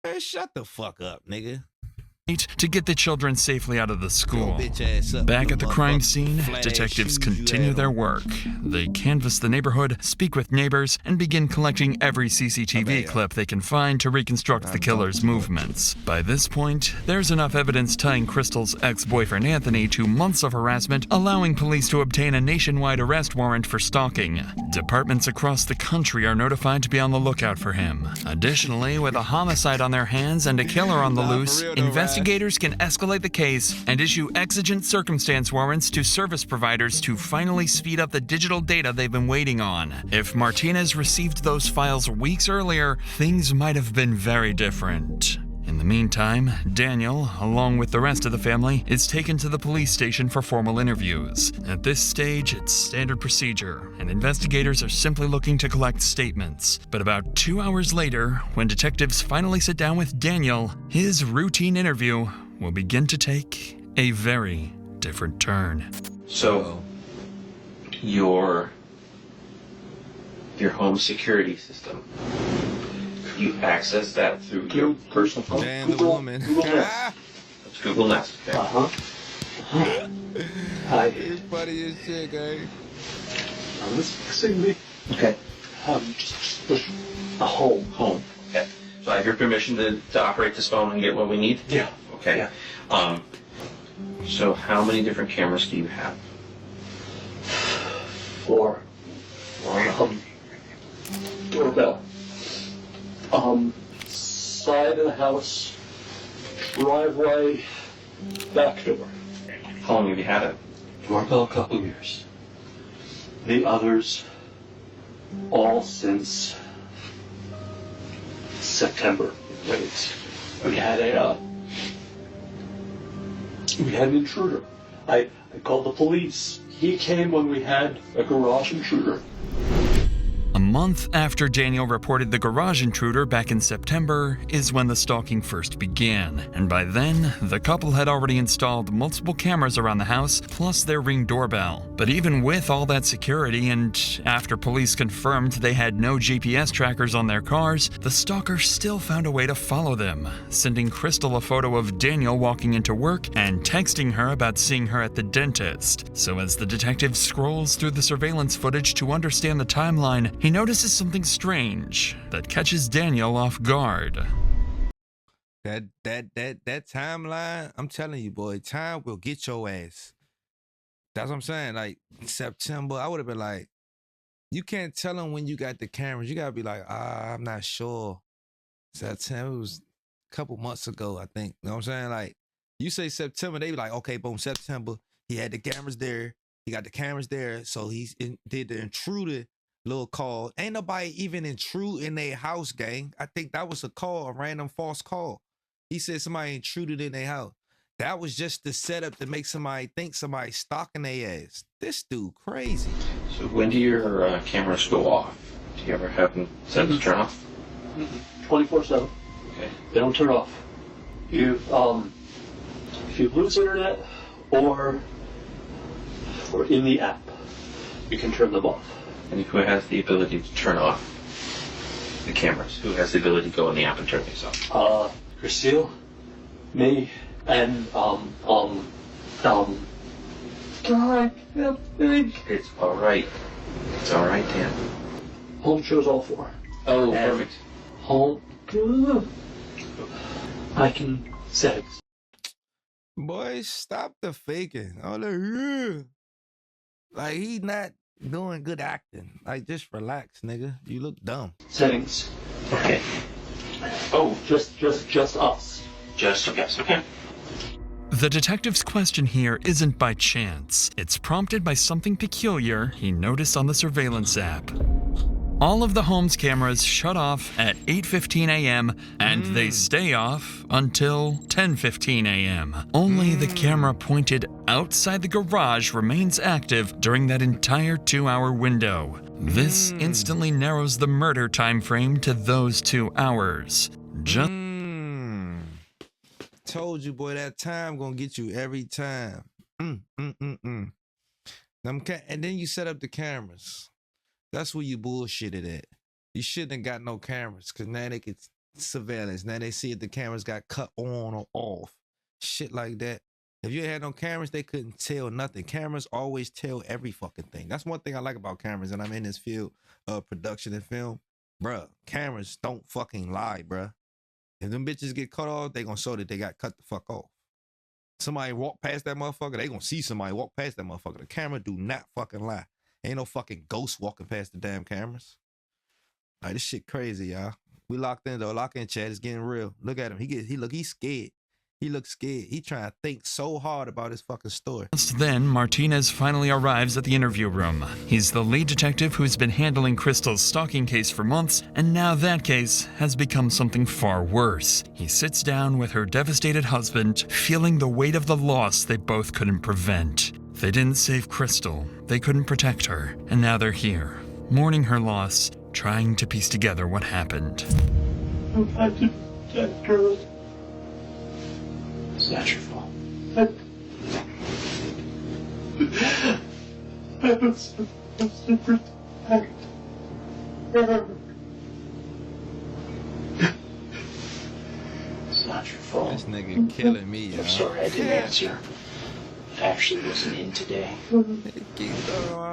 Man, shut the fuck up, nigga. To get the children safely out of the school. Bitch ass up, Back you at the crime scene, flat-ass detectives shoes you continue had their on. work. They canvass the neighborhood, speak with neighbors, and begin collecting every CCTV clip they can find to reconstruct the killer's movements. By this point, there's enough evidence tying Crystal's ex-boyfriend Anthony to months of harassment, allowing police to obtain a nationwide arrest warrant for stalking. Departments across the country are notified to be on the lookout for him. Additionally, with a homicide on their hands and a killer on the loose, investigators can escalate the case and issue exigent circumstance warrants to service providers to finally speed up the digital data they've been waiting on. If Martinez received those files weeks earlier, things might have been very different. In the meantime, Daniel, along with the rest of the family, is taken to the police station for formal interviews. At this stage, it's standard procedure, and investigators are simply looking to collect statements. But about 2 hours later, when detectives finally sit down with Daniel, his routine interview will begin to take a very different turn. So, your home security system, you access that through your personal phone? Damn, the woman. Let's Google Nest. Okay? Hi. It's funny as shit, guys. This fixing me. Okay. Just push a home. Home. Okay. So I have your permission to operate this phone and get what we need? Yeah. Okay. Yeah. So how many different cameras do you have? 4. Doorbell. Side of the house. Driveway. Back door. How long have you had it? Doorbell a couple years. The others, all since September. Wait. We had an intruder. I called the police. He came when we had a garage intruder. A month after Daniel reported the garage intruder back in September is when the stalking first began, and by then, the couple had already installed multiple cameras around the house, plus their Ring doorbell. But even with all that security, and after police confirmed they had no GPS trackers on their cars, the stalker still found a way to follow them, sending Crystal a photo of Daniel walking into work and texting her about seeing her at the dentist. So as the detective scrolls through the surveillance footage to understand the timeline, he notices notices something strange that catches Daniel off guard. That timeline, I'm telling you, boy, time will get your ass. That's what I'm saying. Like September, I would have been like, you can't tell them when you got the cameras. You gotta be like, I'm not sure. September was a couple months ago, I think. You know what I'm saying? Like, you say September, they be like, okay, boom, September. He had the cameras there. He got the cameras there. So he did the intruder little call. Ain't nobody even intrude in their house, gang. I think that was a call, a random false call. He said somebody intruded in their house. That was just the setup to make somebody think somebody stalking their ass. This dude crazy. So when do your cameras go off? Do you ever have them set to turn off? 24/7. Okay. They don't turn off. If you lose internet or in the app, you can turn them off. And who has the ability to turn off the cameras? Who has the ability to go in the app and turn these off? Christine, me, and God, it's all right. It's all right, Dan. Home shows all four. Oh, and perfect. Home. I can sex. Boy, stop the faking. All the like he not doing good acting. Like just relax, nigga. You look dumb. Settings. Okay. Oh, just us. Just us. Okay. The detective's question here isn't by chance. It's prompted by something peculiar he noticed on the surveillance app. All of the home's cameras shut off at 8:15 a.m. and they stay off until 10:15 a.m. Only the camera pointed outside the garage remains active during that entire 2-hour window. This instantly narrows the murder time frame to those 2 hours. Just told you, boy, that time gonna get you every time. And then you set up the cameras. That's where you bullshitted at. You shouldn't have got no cameras, because now they get surveillance. Now they see if the cameras got cut on or off. Shit like that. If you had no cameras, they couldn't tell nothing. Cameras always tell every fucking thing. That's one thing I like about cameras, and I'm in this field of production and film. Bruh, cameras don't fucking lie, bruh. If them bitches get cut off, they gonna show that they got cut the fuck off. Somebody walk past that motherfucker, they gonna see somebody walk past that motherfucker. The camera do not fucking lie. Ain't no fucking ghost walking past the damn cameras. Like, this shit crazy, y'all. We locked in though. Lock in, chat. It's getting real. Look at him. He's scared. He looks scared. He trying to think so hard about his fucking story. Just then, Martinez finally arrives at the interview room. He's the lead detective who's been handling Crystal's stalking case for months, and now that case has become something far worse. He sits down with her devastated husband, feeling the weight of the loss they both couldn't prevent. They didn't save Crystal, they couldn't protect her, and now they're here, mourning her loss, trying to piece together what happened. I've had to protect her. It's not your fault. I was supposed to protect her. It's not your fault. This nigga killing me, y'all. I'm sorry I didn't answer. I actually wasn't in today.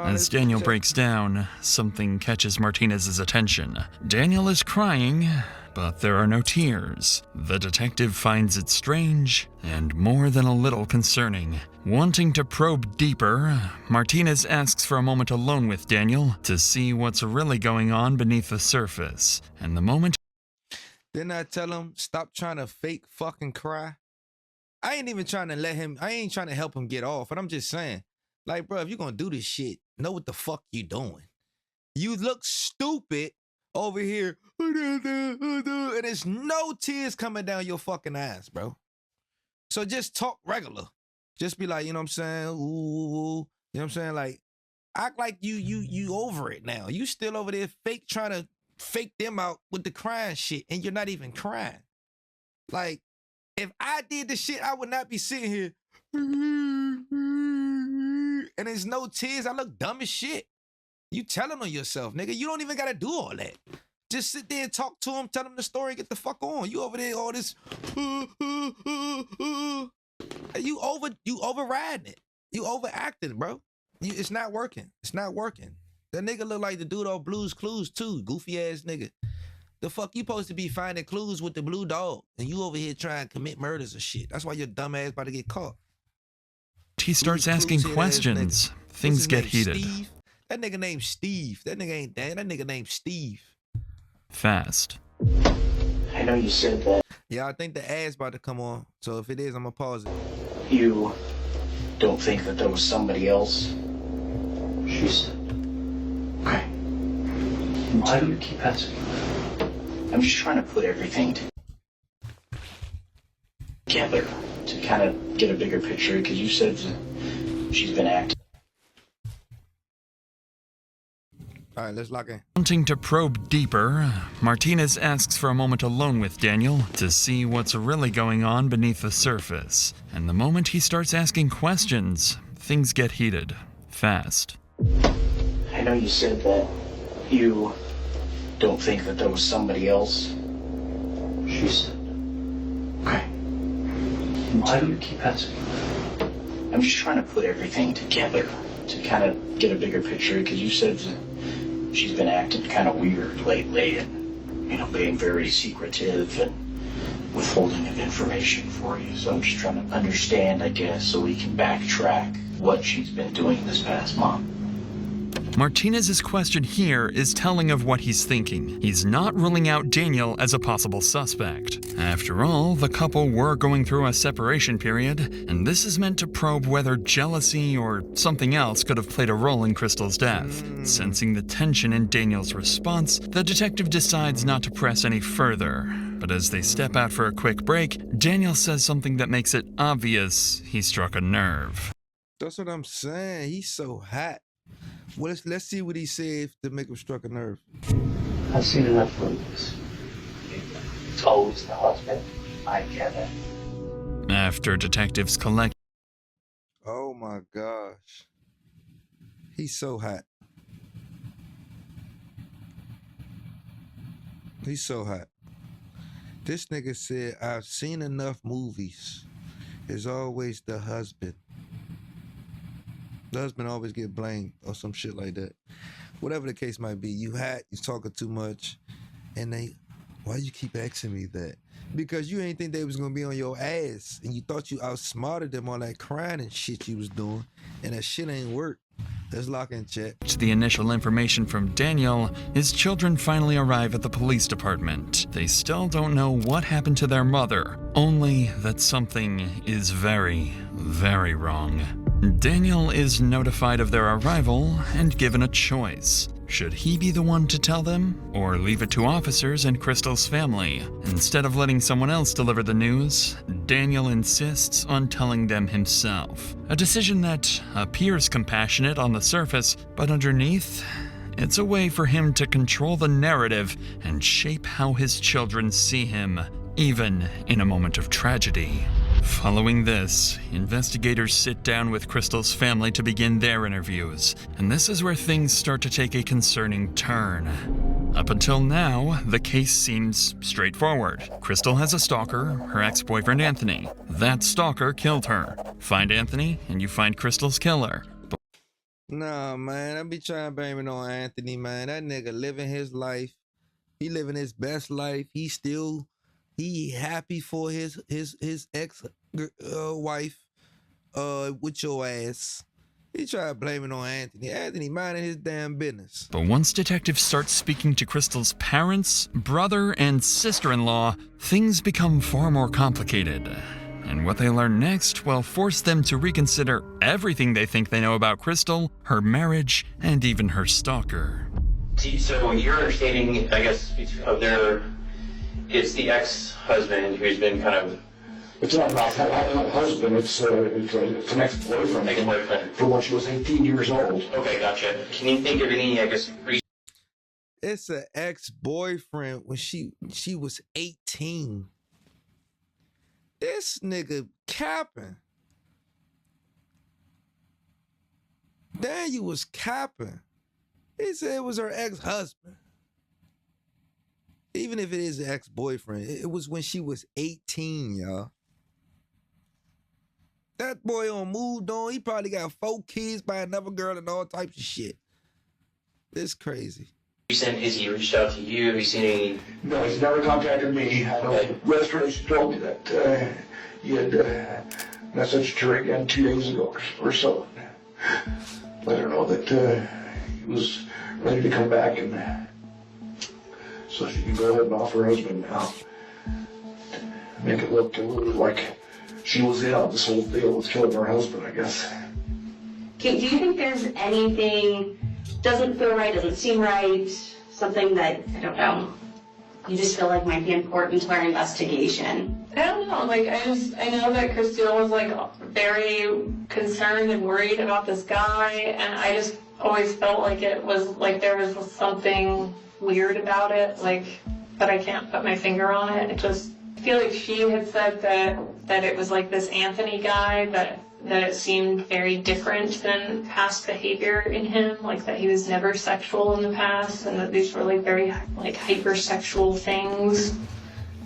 As Daniel breaks down, something catches Martinez's attention. Daniel is crying, but there are no tears. The detective finds it strange and more than a little concerning. Wanting to probe deeper, Martinez asks for a moment alone with Daniel to see what's really going on beneath the surface. And the moment... Didn't I tell him, stop trying to fake fucking cry? I ain't even trying to I ain't trying to help him get off. And I'm just saying, like, bro, if you're going to do this shit, know what the fuck you doing. You look stupid over here, and there's no tears coming down your fucking eyes, bro. So just talk regular. Just be like, you know what I'm saying? Ooh, you know what I'm saying? Like, act like you over it now. You still over there trying to fake them out with the crying shit, and you're not even crying. Like, if I did the shit, I would not be sitting here and there's no tears. I look dumb as shit. You telling on yourself, nigga. You don't even gotta do all that. Just sit there and talk to him, tell him the story, get the fuck on. You over there, all this. You overriding it. You overacting, bro. It's not working. It's not working. That nigga look like the dude on Blue's Clues too. Goofy ass nigga. The fuck you supposed to be finding clues with the blue dog, and you over here trying to commit murders or shit. That's why your dumb ass about to get caught. He starts asking questions. Things get heated. Steve? That nigga named Steve. That nigga ain't Dan. That nigga named Steve. Fast. I know you said that. Yeah, I think the ad's about to come on. So if it is, I'm gonna pause it. You don't think that there was somebody else? She said. Okay. Why do you keep asking? I'm just trying to put everything together to kind of get a bigger picture, because you said she's been acting. All right, let's lock in. Wanting to probe deeper, Martinez asks for a moment alone with Daniel to see what's really going on beneath the surface. And the moment he starts asking questions, things get heated. Fast. I know you said that you don't think that there was somebody else. She said. Okay. Why do you keep asking? I'm just trying to put everything together to kind of get a bigger picture, because you said she's been acting kind of weird lately and, you know, being very secretive and withholding of information for you. So I'm just trying to understand, I guess, so we can backtrack what she's been doing this past month. Martinez's question here is telling of what he's thinking. He's not ruling out Daniel as a possible suspect. After all, the couple were going through a separation period, and this is meant to probe whether jealousy or something else could have played a role in Crystal's death. Sensing the tension in Daniel's response, the detective decides not to press any further. But as they step out for a quick break, Daniel says something that makes it obvious he struck a nerve. That's what I'm saying. He's so hot. Well, let's see what he said to make him struck a nerve. I've seen enough movies. It's always the husband. I get it. After detectives collect... Oh my gosh. He's so hot. He's so hot. This nigga said, I've seen enough movies. It's always the husband. The husband always get blamed or some shit like that. Whatever the case might be, you hot, you talking too much, and why you keep asking me that? Because you ain't think they was gonna be on your ass, and you thought you outsmarted them on that crying and shit you was doing, and that shit ain't work. Let's lock in, chat. The initial information from Daniel, his children finally arrive at the police department. They still don't know what happened to their mother, only that something is very, very wrong. Daniel is notified of their arrival and given a choice. Should he be the one to tell them, or leave it to officers and Crystal's family? Instead of letting someone else deliver the news, Daniel insists on telling them himself. A decision that appears compassionate on the surface, but underneath, it's a way for him to control the narrative and shape how his children see him, even in a moment of tragedy. Following this, investigators sit down with Crystal's family to begin their interviews, and this is where things start to take a concerning turn. Up until now, the case seems straightforward. Crystal has a stalker, her ex-boyfriend Anthony. That stalker killed her. Find Anthony, and you find Crystal's killer. Nah, man, I be trying to blame it on Anthony, man. That nigga living his life. He living his best life. He happy for his ex wife with your ass. He try to blame it on Anthony. Anthony minding his damn business. But once detectives start speaking to Crystal's parents, brother, and sister-in-law, things become far more complicated. And what they learn next will force them to reconsider everything they think they know about Crystal, her marriage, and even her stalker. So your understanding, I guess, of it's the ex-husband who's been kind of... It's not about husband, it's an ex-boyfriend. Ex-boyfriend. From when she was 18 years old. Okay, gotcha. Can you think of any, I guess, It's an ex-boyfriend when she was 18. This nigga capping. Daniel was capping. He said it was her ex-husband. Even if it is an ex-boyfriend, it was when she was 18, y'all. That boy on moved on. He probably got 4 kids by another girl and all types of shit. It's crazy. Has he reached out to you? Have you seen any? No, he's never contacted me. I know Restoration told me that he had messaged her again 2 days ago or so. Let her know that he was ready to come back, and so she can go ahead and offer her husband now. Make it look a little like she was in on this whole deal with killing her husband, I guess. Do you think there's anything doesn't feel right, doesn't seem right, something that, I don't know, you just feel like might be important to our investigation? I don't know, like, I know that Christine was, like, very concerned and worried about this guy, and I just always felt like it was, like, there was something weird about it, like, but I can't put my finger on it. It just, I feel like she had said that it was, like, this Anthony guy, that it seemed very different than past behavior in him, like that he was never sexual in the past, and that these were like very like hypersexual things.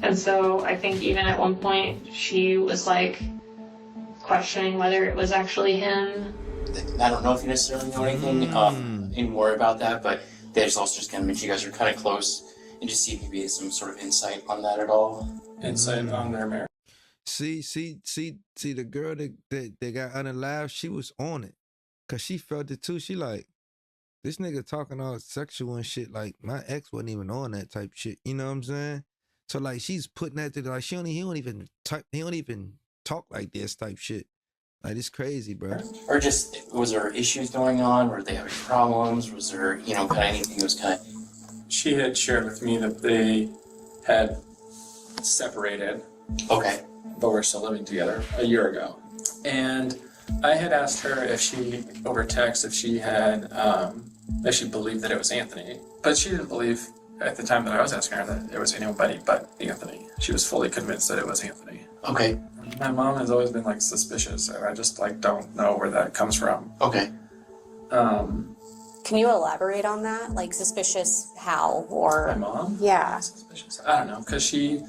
And so I think even at one point she was like questioning whether it was actually him. I don't know if you necessarily know anything any more about that, but they just also just kind of mentioned you guys are kind of close, and just see if maybe some sort of insight on that at all. Insight on their marriage. See, the girl that got unalive, she was on it. Cause she felt it too. She like, this nigga talking all sexual and shit, like my ex wasn't even on that type shit. You know what I'm saying? So like she's putting that to like he don't even talk like this type shit. Like it's crazy, bro. Or just, was there issues going on? Were they having problems? Was there, kind of anything that was kind of... She had shared with me that they had separated. Okay. But we're still living together a year ago. And I had asked her if she, over text, if she had, if she believed that it was Anthony. But she didn't believe, at the time that I was asking her, that it was anybody but Anthony. She was fully convinced that it was Anthony. Okay. My mom has always been, like, suspicious, and I just, like, don't know where that comes from. Okay. Can you elaborate on that? Like, suspicious how, or... My mom? Yeah. Suspicious. I don't know, because she...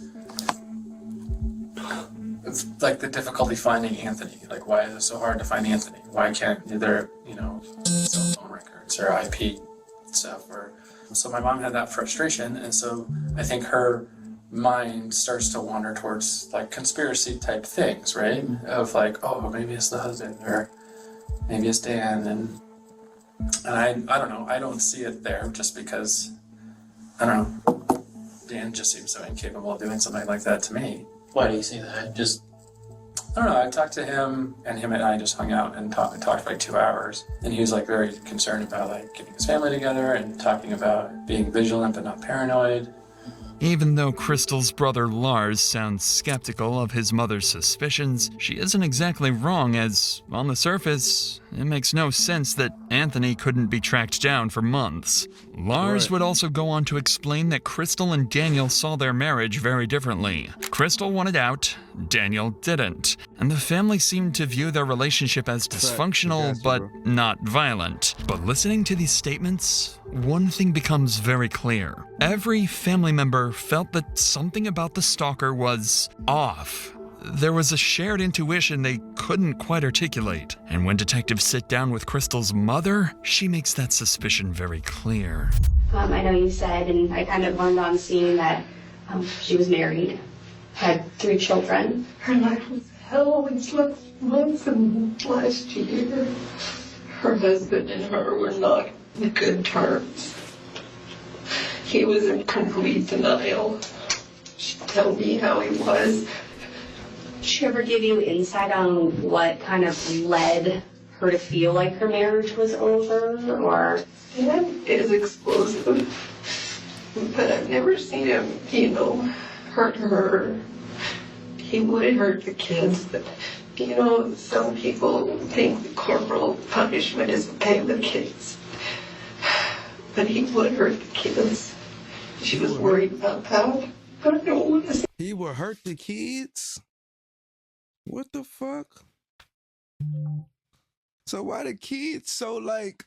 It's like the difficulty finding Anthony. Like, why is it so hard to find Anthony? Why can't there, cell phone records or IP stuff? So my mom had that frustration, and so I think her mind starts to wander towards like conspiracy type things, right? Of like, oh, maybe it's the husband, or maybe it's Dan, and I don't know. I don't see it there just because I don't know. Dan just seems so incapable of doing something like that to me. Why do you say that? Just, I don't know. I talked to him, and him and I just hung out and talked for like 2 hours. And he was like very concerned about like getting his family together and talking about being vigilant but not paranoid. Even though Crystal's brother Lars sounds skeptical of his mother's suspicions, she isn't exactly wrong, as, on the surface, it makes no sense that Anthony couldn't be tracked down for months. Lars would also go on to explain that Crystal and Daniel saw their marriage very differently. Crystal wanted out, Daniel didn't, and the family seemed to view their relationship as dysfunctional but not violent. But listening to these statements, one thing becomes very clear. Every family member felt that something about the stalker was off. There was a shared intuition they couldn't quite articulate. And when detectives sit down with Crystal's mother, she makes that suspicion very clear. I know you said, and I kind of learned on seeing that she was married, had 3 children. Her life was hell when she left Munson last year. Her husband and her were not in good terms. He was in complete denial. She'd tell me how he was. Did she ever give you insight on what kind of led her to feel like her marriage was over, or? Dad is explosive, but I've never seen him, hurt her. He would hurt the kids, but, some people think the corporal punishment is okay with kids. But he would hurt the kids. She was worried about that. I don't want to say. He would hurt the kids? What the fuck? So why the kids so like,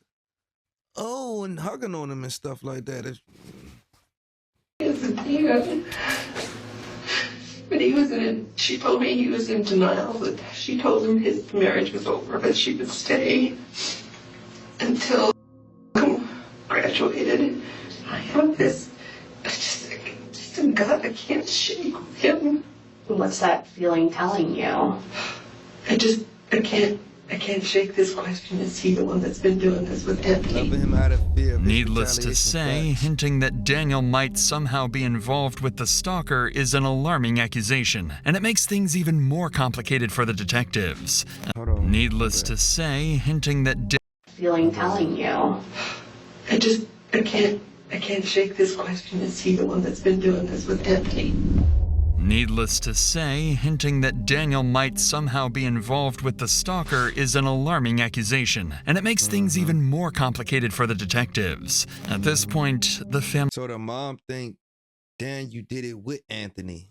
and hugging on him and stuff like that? But she told me he was in denial, but she told him his marriage was over, but she would stay until graduate graduated. I have this, just a gut I can't shake with him. What's that feeling telling you? I can't shake this question. Is he the one that's been doing this with Anthony? Needless to say, hinting that Daniel might somehow be involved with the stalker is an alarming accusation, and it makes things even more complicated for the detectives. Needless to say, hinting that Feeling telling you. I can't shake this question. Is he the one that's been doing this with Anthony? Needless to say, hinting that Daniel might somehow be involved with the stalker is an alarming accusation, and it makes things even more complicated for the detectives. At this point, the family... So the mom think, Dan, you did it with Anthony.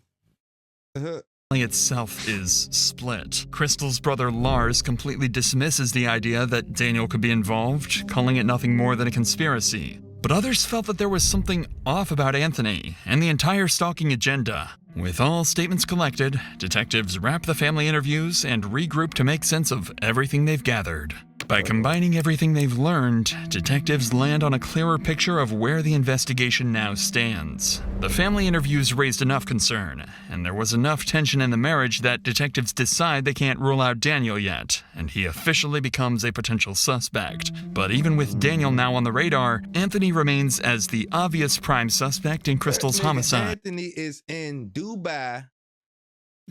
itself is split. Crystal's brother Lars completely dismisses the idea that Daniel could be involved, calling it nothing more than a conspiracy. But others felt that there was something off about Anthony and the entire stalking agenda. With all statements collected, detectives wrap the family interviews and regroup to make sense of everything they've gathered. By combining everything they've learned, detectives land on a clearer picture of where the investigation now stands. The family interviews raised enough concern, and there was enough tension in the marriage that detectives decide they can't rule out Daniel yet, and he officially becomes a potential suspect. But even with Daniel now on the radar, Anthony remains as the obvious prime suspect in Crystal's homicide. Anthony is in Dubai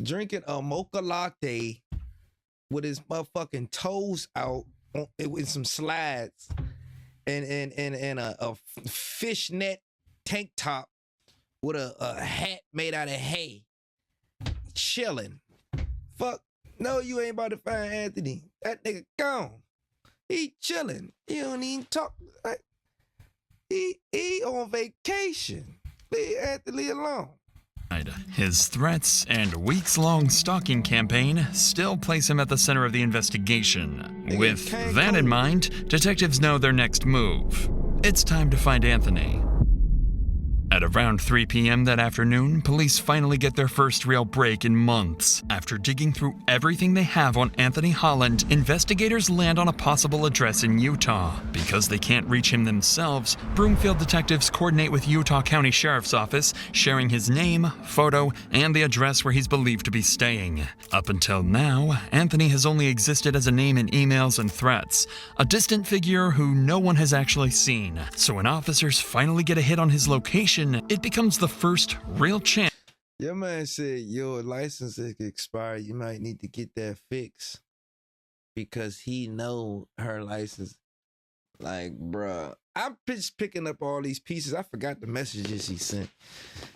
drinking a mocha latte with his motherfucking toes out with some slides and a fishnet tank top with a hat made out of hay, chilling. Fuck, no, you ain't about to find Anthony. That nigga gone. He chilling. He don't even talk. Like, he on vacation. Leave Anthony alone. His threats and weeks-long stalking campaign still place him at the center of the investigation. With that in mind, detectives know their next move. It's time to find Anthony. At around 3 p.m. that afternoon, police finally get their first real break in months. After digging through everything they have on Anthony Holland, investigators land on a possible address in Utah. Because they can't reach him themselves, Broomfield detectives coordinate with Utah County Sheriff's Office, sharing his name, photo, and the address where he's believed to be staying. Up until now, Anthony has only existed as a name in emails and threats, a distant figure who no one has actually seen. So when officers finally get a hit on his location, it becomes the first real chance. Your man said your license is expired. You might need to get that fixed because he know her license. Like, bruh, I'm just picking up all these pieces. I forgot the messages he sent.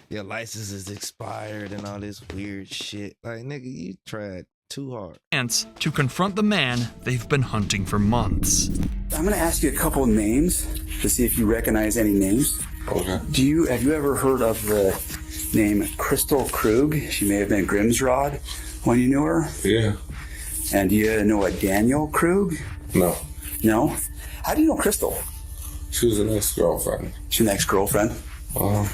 Your license is expired and all this weird shit. Like, nigga, you tried too hard. Chance to confront the man they've been hunting for months. I'm gonna ask you a couple of names to see if you recognize any names. Okay. Have you ever heard of the name Crystal Krug? She may have been Grimsrod when you knew her. Yeah. And do you know a Daniel Krug? No. No? How do you know Crystal? She was an ex-girlfriend. She's an ex-girlfriend?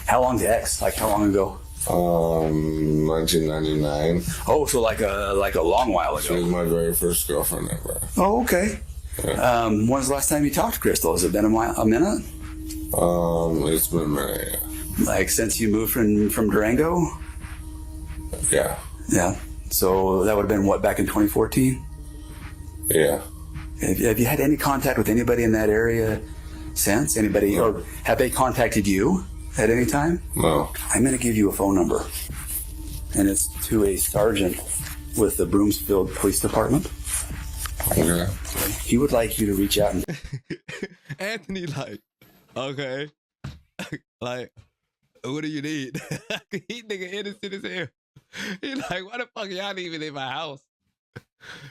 How long's the ex? Like how long ago? 1999. Oh, so like a long while ago. She was my very first girlfriend ever. Oh, okay. Yeah. When's the last time you talked to Crystal? Has it been a minute? It's been a minute, yeah. Like since you moved from Durango? Yeah. Yeah. So that would have been what, back in 2014? Yeah. Have you had any contact with anybody in that area since? Anybody, or have they contacted you at any time? No. I'm going to give you a phone number, and it's to a sergeant with the Broomfield Police Department. Okay. He would like you to reach out and... Anthony, like, okay. Like, what do you need? He nigga innocent as hell. He like, why the fuck y'all even in my house?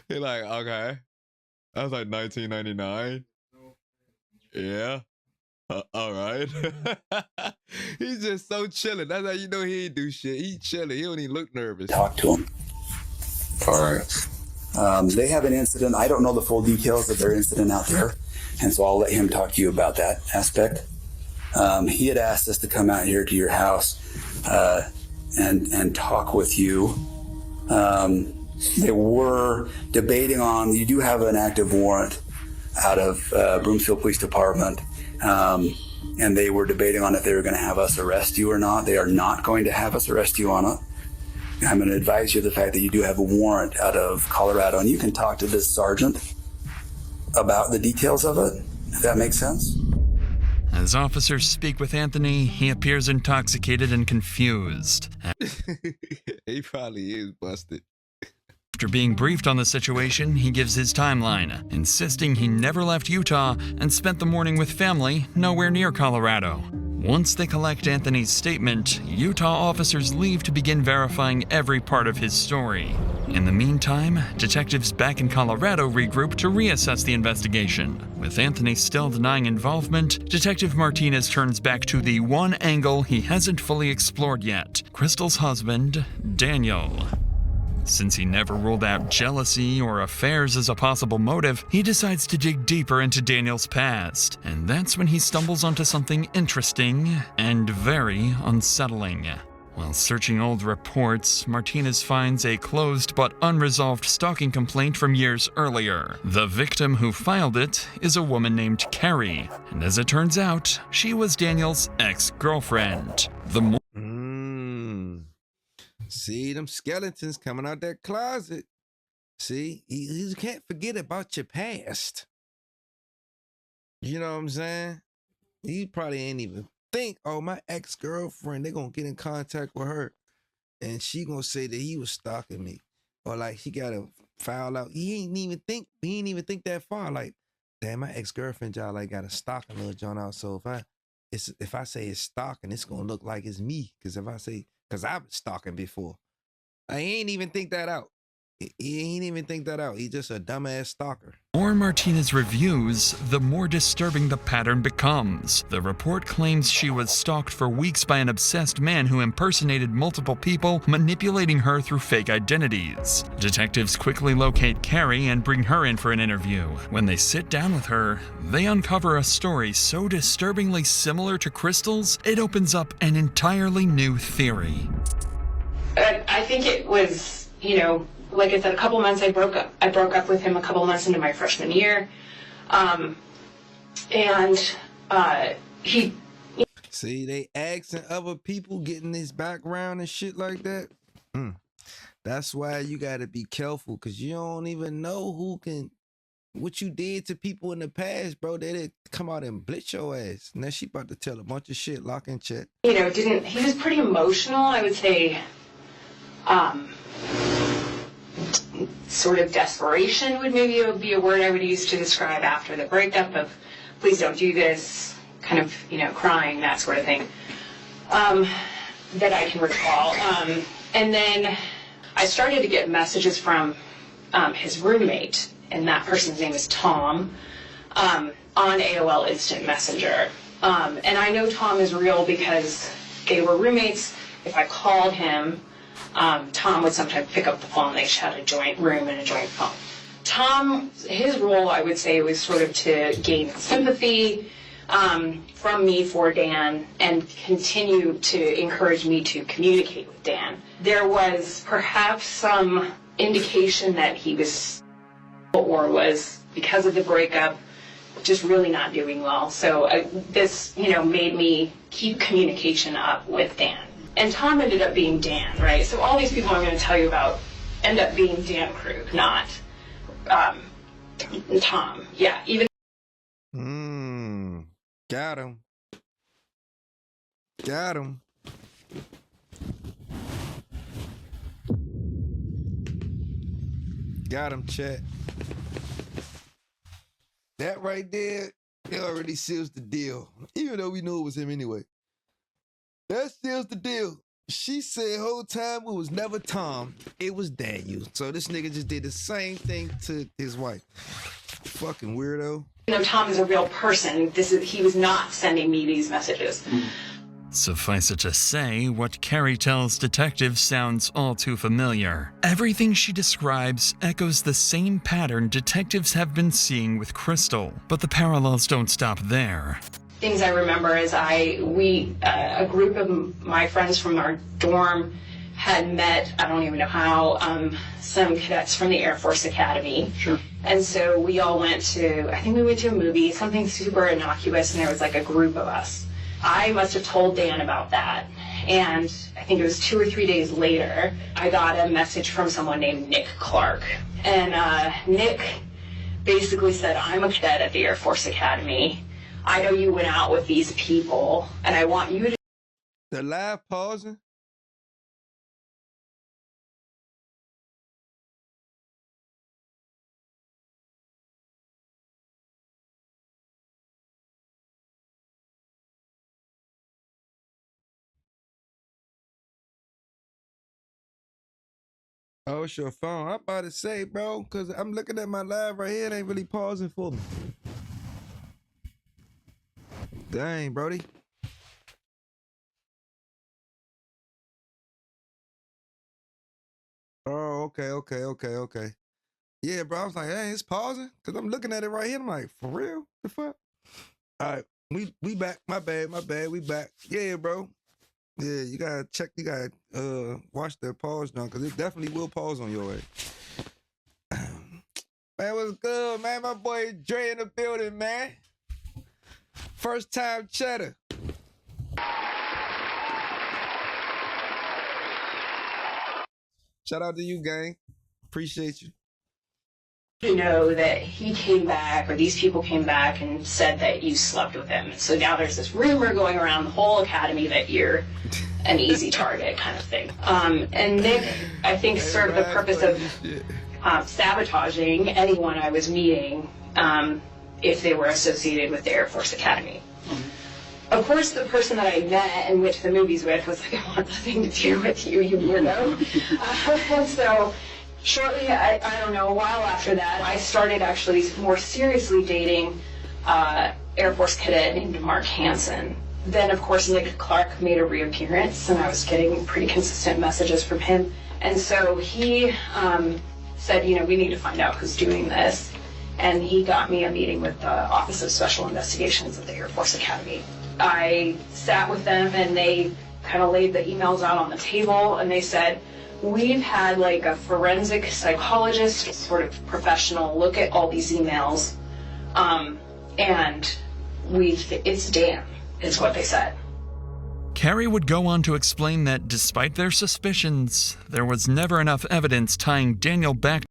He like, okay. I was like 1999. Yeah. All right. He's just so chilling. That's how you know he ain't do shit. He chilling. He don't even look nervous. Talk to him. All right. They have an incident. I don't know the full details of their incident out there, and so I'll let him talk to you about that aspect. He had asked us to come out here to your house and talk with you. They were debating on, you do have an active warrant out of Broomfield Police Department and they were debating on if they were going to have us arrest you or not. They are not going to have us arrest you on it. I'm going to advise you of the fact that you do have a warrant out of Colorado, and you can talk to this sergeant about the details of it, if that makes sense. As officers speak with Anthony, he appears intoxicated and confused. He probably is busted. After being briefed on the situation, he gives his timeline, insisting he never left Utah and spent the morning with family nowhere near Colorado. Once they collect Anthony's statement, Utah officers leave to begin verifying every part of his story. In the meantime, detectives back in Colorado regroup to reassess the investigation. With Anthony still denying involvement, Detective Martinez turns back to the one angle he hasn't fully explored yet: Crystal's husband, Daniel. Since he never ruled out jealousy or affairs as a possible motive, he decides to dig deeper into Daniel's past. And that's when he stumbles onto something interesting and very unsettling. While searching old reports, Martinez finds a closed but unresolved stalking complaint from years earlier. The victim who filed it is a woman named Carrie, and as it turns out, she was Daniel's ex-girlfriend. See them skeletons coming out that closet. See, you can't forget about your past. You know what I'm saying? You probably ain't even think, oh, my ex-girlfriend, they're going to get in contact with her, and she going to say that he was stalking me. Or like he got to foul out. He ain't even think that far. Like, damn, my ex-girlfriend, y'all, like, got a stalking little John out. So if I say it's stalking, it's going to look like it's me. Because I've been stalking before. I ain't even think that out. He ain't even think that out. He's just a dumbass stalker. The more Martinez reviews, the more disturbing the pattern becomes. The report claims she was stalked for weeks by an obsessed man who impersonated multiple people, manipulating her through fake identities. Detectives quickly locate Carrie and bring her in for an interview. When they sit down with her, they uncover a story so disturbingly similar to Crystal's, it opens up an entirely new theory. I think it was, like I said, a couple months I broke up with him a couple months into my freshman year. He... See, they asking other people, getting his background and shit like that. That's why you got to be careful, because you don't even know what you did to people in the past, bro. They come out and blitz your ass. Now she about to tell a bunch of shit, lock and check. He was pretty emotional, I would say. Sort of desperation would maybe be a word I would use to describe after the breakup of, please don't do this, kind of, crying, that sort of thing, that I can recall. And then I started to get messages from his roommate, and that person's name is Tom, on AOL Instant Messenger. And I know Tom is real because they were roommates. If I called him, Tom would sometimes pick up the phone. They had a joint room and a joint phone. Tom, his role, I would say, was sort of to gain sympathy from me for Dan and continue to encourage me to communicate with Dan. There was perhaps some indication that he was, or was, because of the breakup, just really not doing well. So this, made me keep communication up with Dan. And Tom ended up being Dan, right? So all these people I'm going to tell you about end up being Dan Krug, not Tom. Yeah, even... Got him. Got him. Got him, chat. That right there, it already seals the deal. Even though we knew it was him anyway. That seals the deal. She said whole time it was never Tom, it was Daniel. So this nigga just did the same thing to his wife. Fucking weirdo. Tom is a real person. He was not sending me these messages. Suffice it to say, what Carrie tells detectives sounds all too familiar. Everything she describes echoes the same pattern detectives have been seeing with Crystal, but the parallels don't stop there. Things I remember is a group of my friends from our dorm had met, I don't even know how, some cadets from the Air Force Academy. Sure. And so we all went to, I think we went to a movie, something super innocuous, and there was like a group of us. I must have told Dan about that. And I think it was 2 or 3 days later, I got a message from someone named Nick Clark. And Nick basically said, I'm a cadet at the Air Force Academy. I know you went out with these people, and I want you to... The live pausing? Oh, it's your phone. I'm about to say, bro, because I'm looking at my live right here. It ain't really pausing for me. Dang, Brody. Oh, okay. Yeah, bro, I was like, hey, it's pausing? Because I'm looking at it right here. I'm like, for real? The fuck? All right, we back. My bad. We back. Yeah, bro. Yeah, you gotta check, you gotta watch that pause now, because it definitely will pause on your way. Man, what's good, man? My boy Dre in the building, man. First time cheddar. Shout out to you, gang. Appreciate you. To know that he came back, or these people came back and said that you slept with him. So now there's this rumor going around the whole academy that you're an easy target kind of thing. And Nick, I think, served the purpose of sabotaging anyone I was meeting if they were associated with the Air Force Academy. Of course, the person that I met and went to the movies with was like, I want nothing to do with you, you weirdo. And so shortly, I don't know, a while after that, I started actually more seriously dating Air Force cadet named Mark Hansen. Then, of course, Nick Clark made a reappearance, and I was getting pretty consistent messages from him. And so he said, you know, we need to find out who's doing this. And he got me a meeting with the Office of Special Investigations at the Air Force Academy. I sat with them, and they kind of laid the emails out on the table, and they said, we've had like a forensic psychologist, sort of professional, look at all these emails, and it's Dan, is what they said. Carrie would go on to explain that despite their suspicions, there was never enough evidence tying Daniel back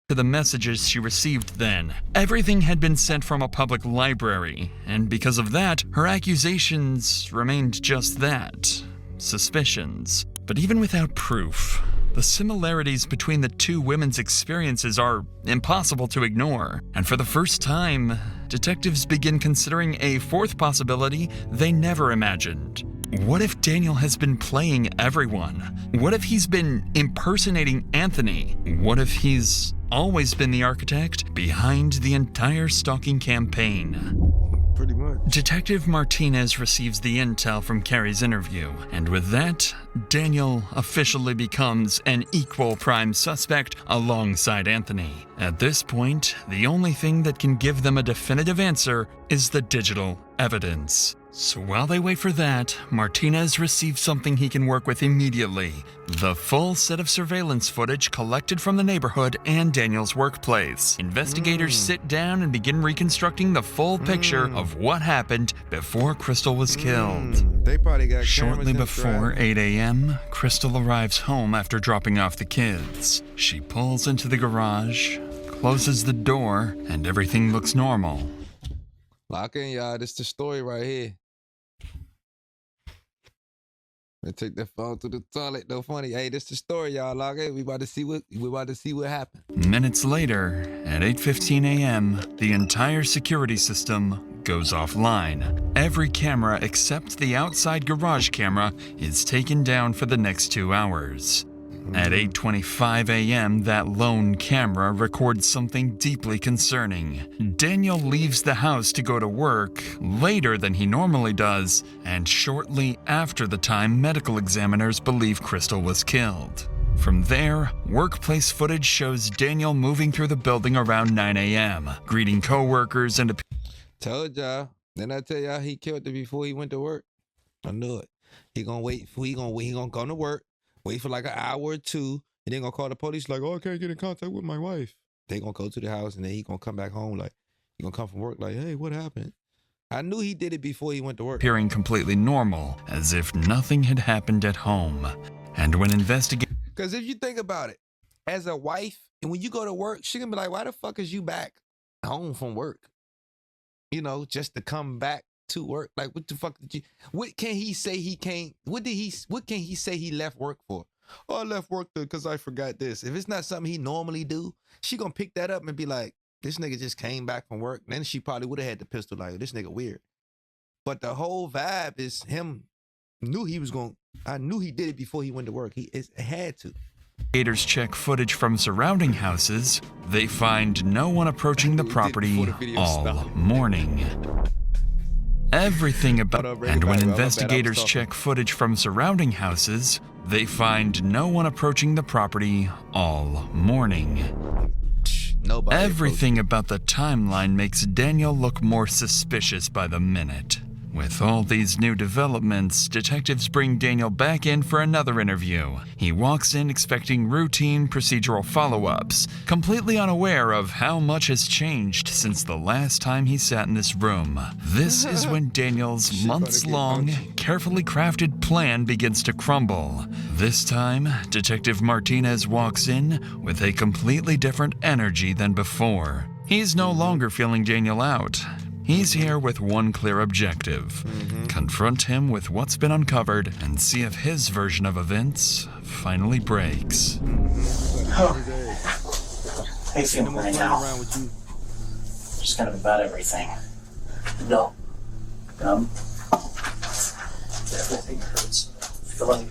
to the messages she received then. Everything had been sent from a public library, and because of that, her accusations remained just that, suspicions. But even without proof, the similarities between the two women's experiences are impossible to ignore. And for the first time, detectives begin considering a fourth possibility they never imagined. What if Daniel has been playing everyone? What if he's been impersonating Anthony? What if he's always been the architect behind the entire stalking campaign? Pretty much. Detective Martinez receives the intel from Carrie's interview, and with that, Daniel officially becomes an equal prime suspect alongside Anthony. At this point, the only thing that can give them a definitive answer is the digital evidence. So while they wait for that, Martinez receives something he can work with immediately: the full set of surveillance footage collected from the neighborhood and Daniel's workplace. Investigators sit down and begin reconstructing the full picture of what happened before Crystal was killed. They probably got Shortly before 8 a.m., Crystal arrives home after dropping off the kids. She pulls into the garage, closes the door, and everything looks normal. Lock in, y'all. This is the story right here. They take that phone to the toilet. No funny. Hey, this is the story, y'all. Lock in. We about to see what happened. Minutes later, at 8:15 a.m., the entire security system goes offline. Every camera except the outside garage camera is taken down for the next 2 hours. At 8:25 a.m., that lone camera records something deeply concerning. Daniel leaves the house to go to work later than he normally does, and shortly after the time medical examiners believe Crystal was killed. From there, workplace footage shows Daniel moving through the building around 9 a.m., greeting co-workers and... Told y'all. Then I tell y'all he killed her before he went to work. I knew it. He gonna wait. He gonna come to work. wait for like an hour or two, and then gonna call the police like, oh, I can't get in contact with my wife. They gonna go to the house, and then he gonna come back home like, he gonna come from work like, hey, what happened? I knew he did it before he went to work. Appearing completely normal, as if nothing had happened at home. And when investigating... Because if you think about it, as a wife, and when you go to work, she gonna be like, why the fuck is you back home from work? You know, just to come back to work. Like, what the fuck did you... What can he say he can't... What can he say he left work for? Oh, I left work because I forgot this. If it's not something he normally do, she gonna pick that up and be like, this nigga just came back from work. Then she probably would have had the pistol like, this nigga weird. But the whole vibe is him knew he was going, I knew he did it before he went to work. He had to. Investigators check footage from surrounding houses. They find no one approaching the property all morning. Everything about... And when investigators check footage from surrounding houses, they find no one approaching the property all morning. Everything about the timeline makes Daniel look more suspicious by the minute. With all these new developments, detectives bring Daniel back in for another interview. He walks in expecting routine procedural follow-ups, completely unaware of how much has changed since the last time he sat in this room. This is when Daniel's months-long, carefully crafted plan begins to crumble. This time, Detective Martinez walks in with a completely different energy than before. He's no longer feeling Daniel out. He's here with one clear objective. Confront him with what's been uncovered and see if his version of events finally breaks. Oh. How you feeling right now? Just kind of about everything. No. Everything hurts. I feel like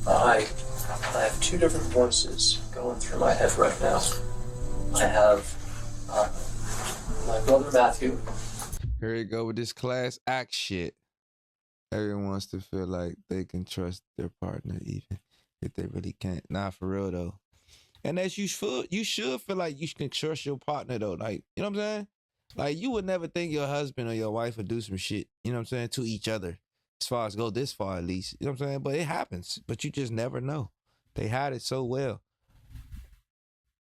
I have two different voices going through my head right now. I have my brother Matthew. Here you go with this class act shit. Everyone wants to feel like they can trust their partner even if they really can't. Nah, for real though. And as you should feel like you can trust your partner though. Like, you know what I'm saying? Like, you would never think your husband or your wife would do some shit, you know what I'm saying, to each other. As far as go this far at least. You know what I'm saying? But it happens. But you just never know. They hide it so well.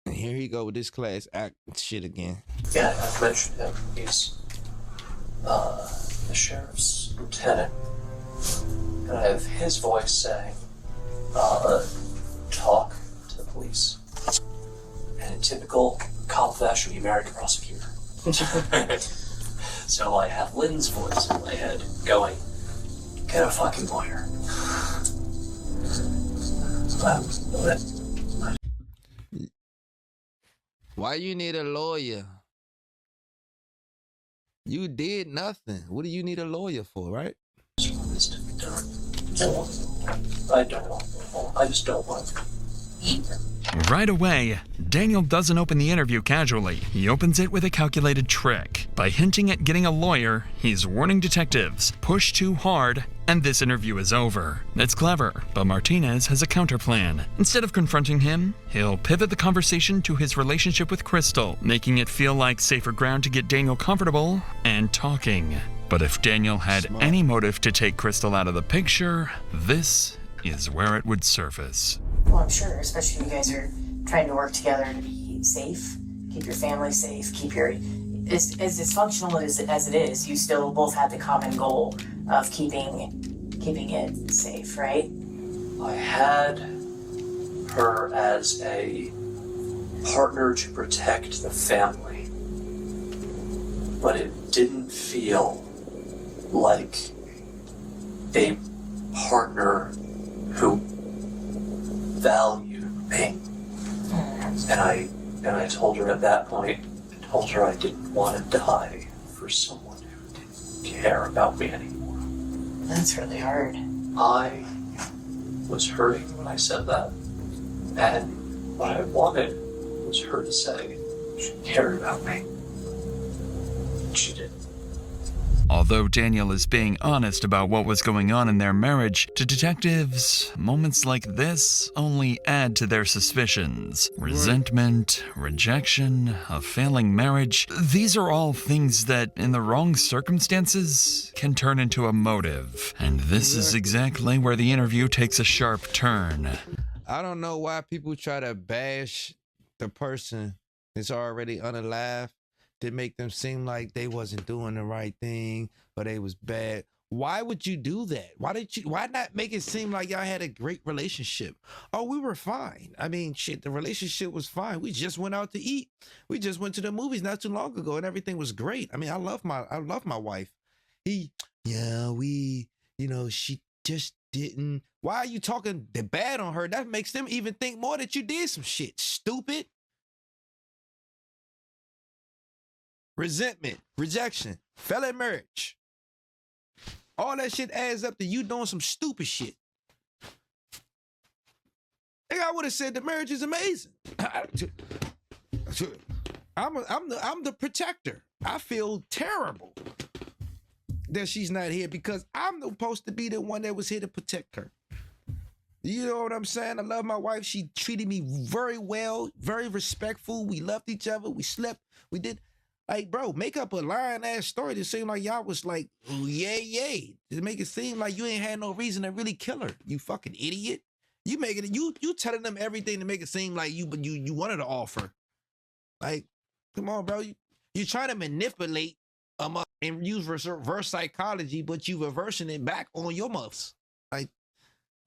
And here he go with this class act shit again. Yeah, I've mentioned him. He's the sheriff's lieutenant. And I have his voice saying, talk to the police. And in typical cop fashion, you married a prosecutor. So I have Lynn's voice in my head going, get a fucking lawyer. Why you need a lawyer? You did nothing. What do you need a lawyer for, right? I don't know. I just don't want to. Right away, Daniel doesn't open the interview casually. He opens it with a calculated trick. By hinting at getting a lawyer, he's warning detectives, push too hard, and this interview is over. It's clever, but Martinez has a counterplan. Instead of confronting him, he'll pivot the conversation to his relationship with Crystal, making it feel like safer ground to get Daniel comfortable and talking. But if Daniel had any motive to take Crystal out of the picture, this is where it would surface. Well, I'm sure, especially if you guys are trying to work together to be safe, keep your family safe, keep your... As dysfunctional as it is, you still both have the common goal of keeping it safe, right? I had her as a partner to protect the family, but it didn't feel like a partner who valued me. And I told her at that point, I told her I didn't want to die for someone who didn't care about me anymore. That's really hard. I was hurting when I said that. And what I wanted was her to say she cared about me. She didn't. Although Daniel is being honest about what was going on in their marriage, to detectives, moments like this only add to their suspicions. Resentment, rejection, a failing marriage, these are all things that, in the wrong circumstances, can turn into a motive. And this is exactly where the interview takes a sharp turn. I don't know why people try to bash the person that's already unalive to make them seem like they wasn't doing the right thing or they was bad. Why would you do that? Why not make it seem like y'all had a great relationship? Oh, we were fine. I mean, shit, the relationship was fine. We just went out to eat. We just went to the movies not too long ago and everything was great. I mean, I love my wife. She just didn't. Why are you talking bad on her? That makes them even think more that you did some shit. Stupid. Resentment, rejection, failing marriage. All that shit adds up to you doing some stupid shit. I would have said the marriage is amazing. I'm the protector. I feel terrible that she's not here because I'm supposed to be the one that was here to protect her. You know what I'm saying? I love my wife. She treated me very well, very respectful. We loved each other. We slept. We did. Like, bro, make up a lying-ass story to seem like y'all was like, yay. To make it seem like you ain't had no reason to really kill her. You fucking idiot. You making it. You telling them everything to make it seem like you wanted to offer. Like, come on, bro. You're trying to manipulate and use reverse psychology, but you reversing it back on your muffs. Like,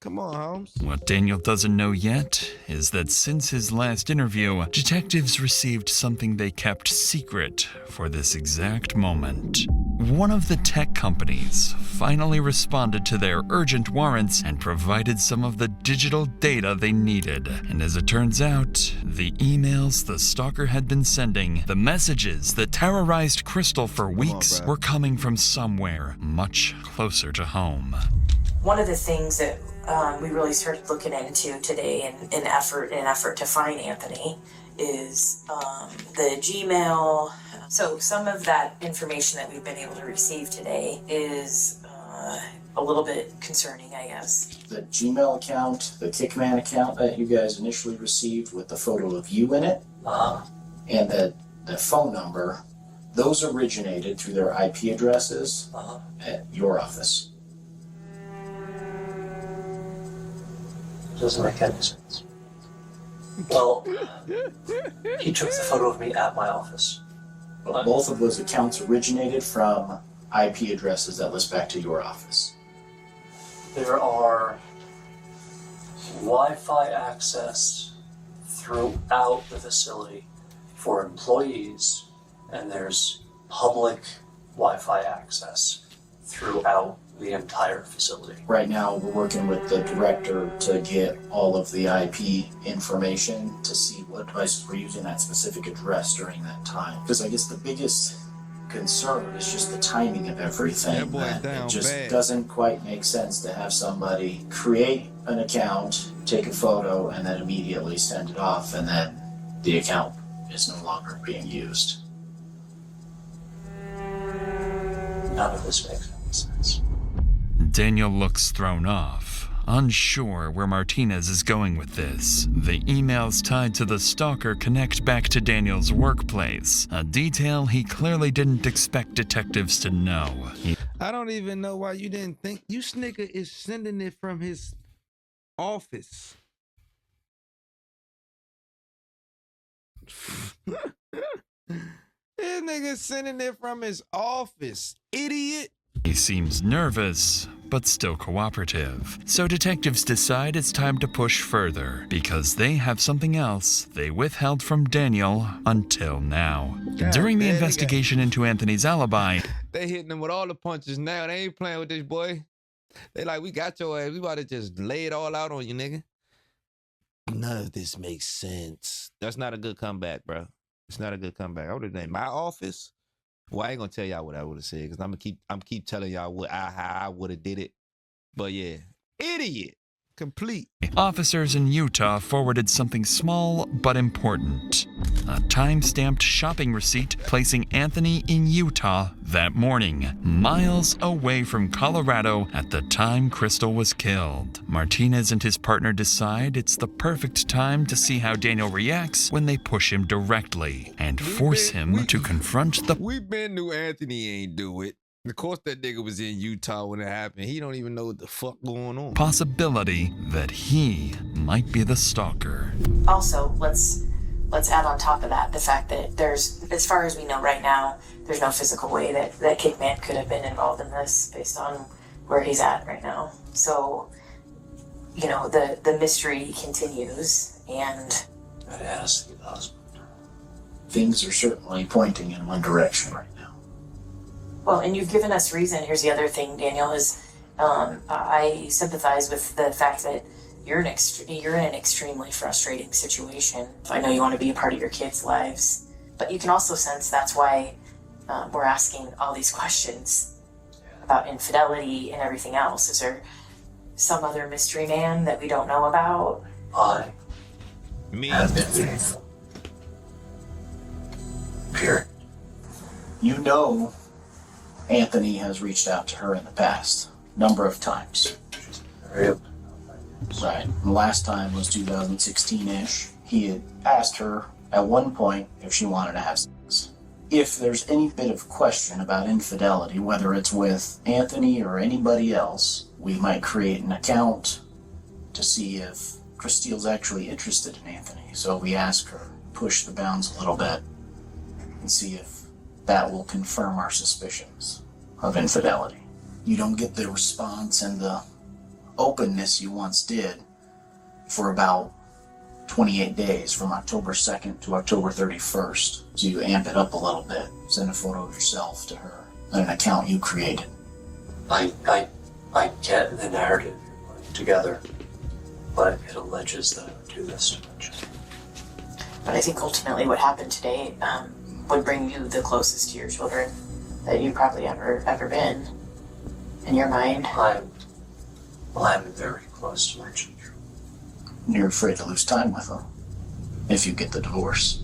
come on, Holmes. What Daniel doesn't know yet is that since his last interview, detectives received something they kept secret for this exact moment. One of the tech companies finally responded to their urgent warrants and provided some of the digital data they needed. And as it turns out, the emails the stalker had been sending, the messages that terrorized Crystal for weeks, were coming from somewhere much closer to home. One of the things that we really started looking into today in an effort to find Anthony is the Gmail. So some of that information that we've been able to receive today is a little bit concerning, I guess. The Gmail account, the Kickman account that you guys initially received with the photo of you in it, and the phone number, those originated through their IP addresses at your office. Doesn't make any sense. Well, he took the photo of me at my office. But both of those accounts originated from IP addresses that list back to your office. There are Wi-Fi access throughout the facility for employees, and there's public Wi-Fi access throughout the entire facility. Right now, we're working with the director to get all of the IP information to see what devices were using that specific address during that time. Because I guess the biggest concern is just the timing of everything. It just doesn't quite make sense to have somebody create an account, take a photo, and then immediately send it off, and then the account is no longer being used. None of this makes any sense. Daniel looks thrown off, unsure where Martinez is going with this. The emails tied to the stalker connect back to Daniel's workplace, a detail he clearly didn't expect detectives to know. I don't even know why you didn't think. You nigga is sending it from his office. This nigga sending it from his office. Idiot. He seems nervous, but still cooperative. So detectives decide it's time to push further, because they have something else they withheld from Daniel until now. During the investigation into Anthony's alibi, they hitting him with all the punches now. They ain't playing with this boy. They like, we got your ass. We about to just lay it all out on you, nigga. None of this makes sense. That's not a good comeback, bro. It's not a good comeback. I would have named my office. Well, I ain't gonna tell y'all what I would have said because I'm keep telling y'all how I would have did it. But yeah, idiot. complete. Officers in Utah forwarded something small but important. A time-stamped shopping receipt placing Anthony in Utah that morning, miles away from Colorado at the time Crystal was killed. Martinez and his partner decide it's the perfect time to see how Daniel reacts when they push him directly and force him to confront the... We been knew Anthony ain't do it. Of course that nigga was in Utah when it happened. He don't even know what the fuck going on. possibility that he might be the stalker. Also, let's add on top of that the fact that there's, as far as we know right now, there's no physical way that Kickman could have been involved in this based on where he's at right now. So, you know, the mystery continues, and I'd ask the husband. Things are certainly pointing in one direction right now. well, and you've given us reason. Here's the other thing, Daniel, is I sympathize with the fact that you're in an extremely frustrating situation. I know you want to be a part of your kids' lives, but you can also sense that's why we're asking all these questions about infidelity and everything else. Is there some other mystery man that we don't know about? I Me. have been faithful. Period. You know Anthony has reached out to her in the past, number of times. Very open. Right. The last time was 2016-ish. He had asked her at one point if she wanted to have sex. If there's any bit of question about infidelity, whether it's with Anthony or anybody else, we might create an account to see if Christine's actually interested in Anthony. So we ask her, push the bounds a little bit, and see if that will confirm our suspicions of infidelity. You don't get the response and the openness you once did for about 28 days, from October 2nd to October 31st. So you amp it up a little bit, send a photo of yourself to her, and an account you created. I get the narrative you're putting together, but it alleges that I would do this to my child. But I think ultimately what happened today would bring you the closest to your children that you've probably ever been in your mind. I'm very close to my children. You're afraid to lose time with them if you get the divorce.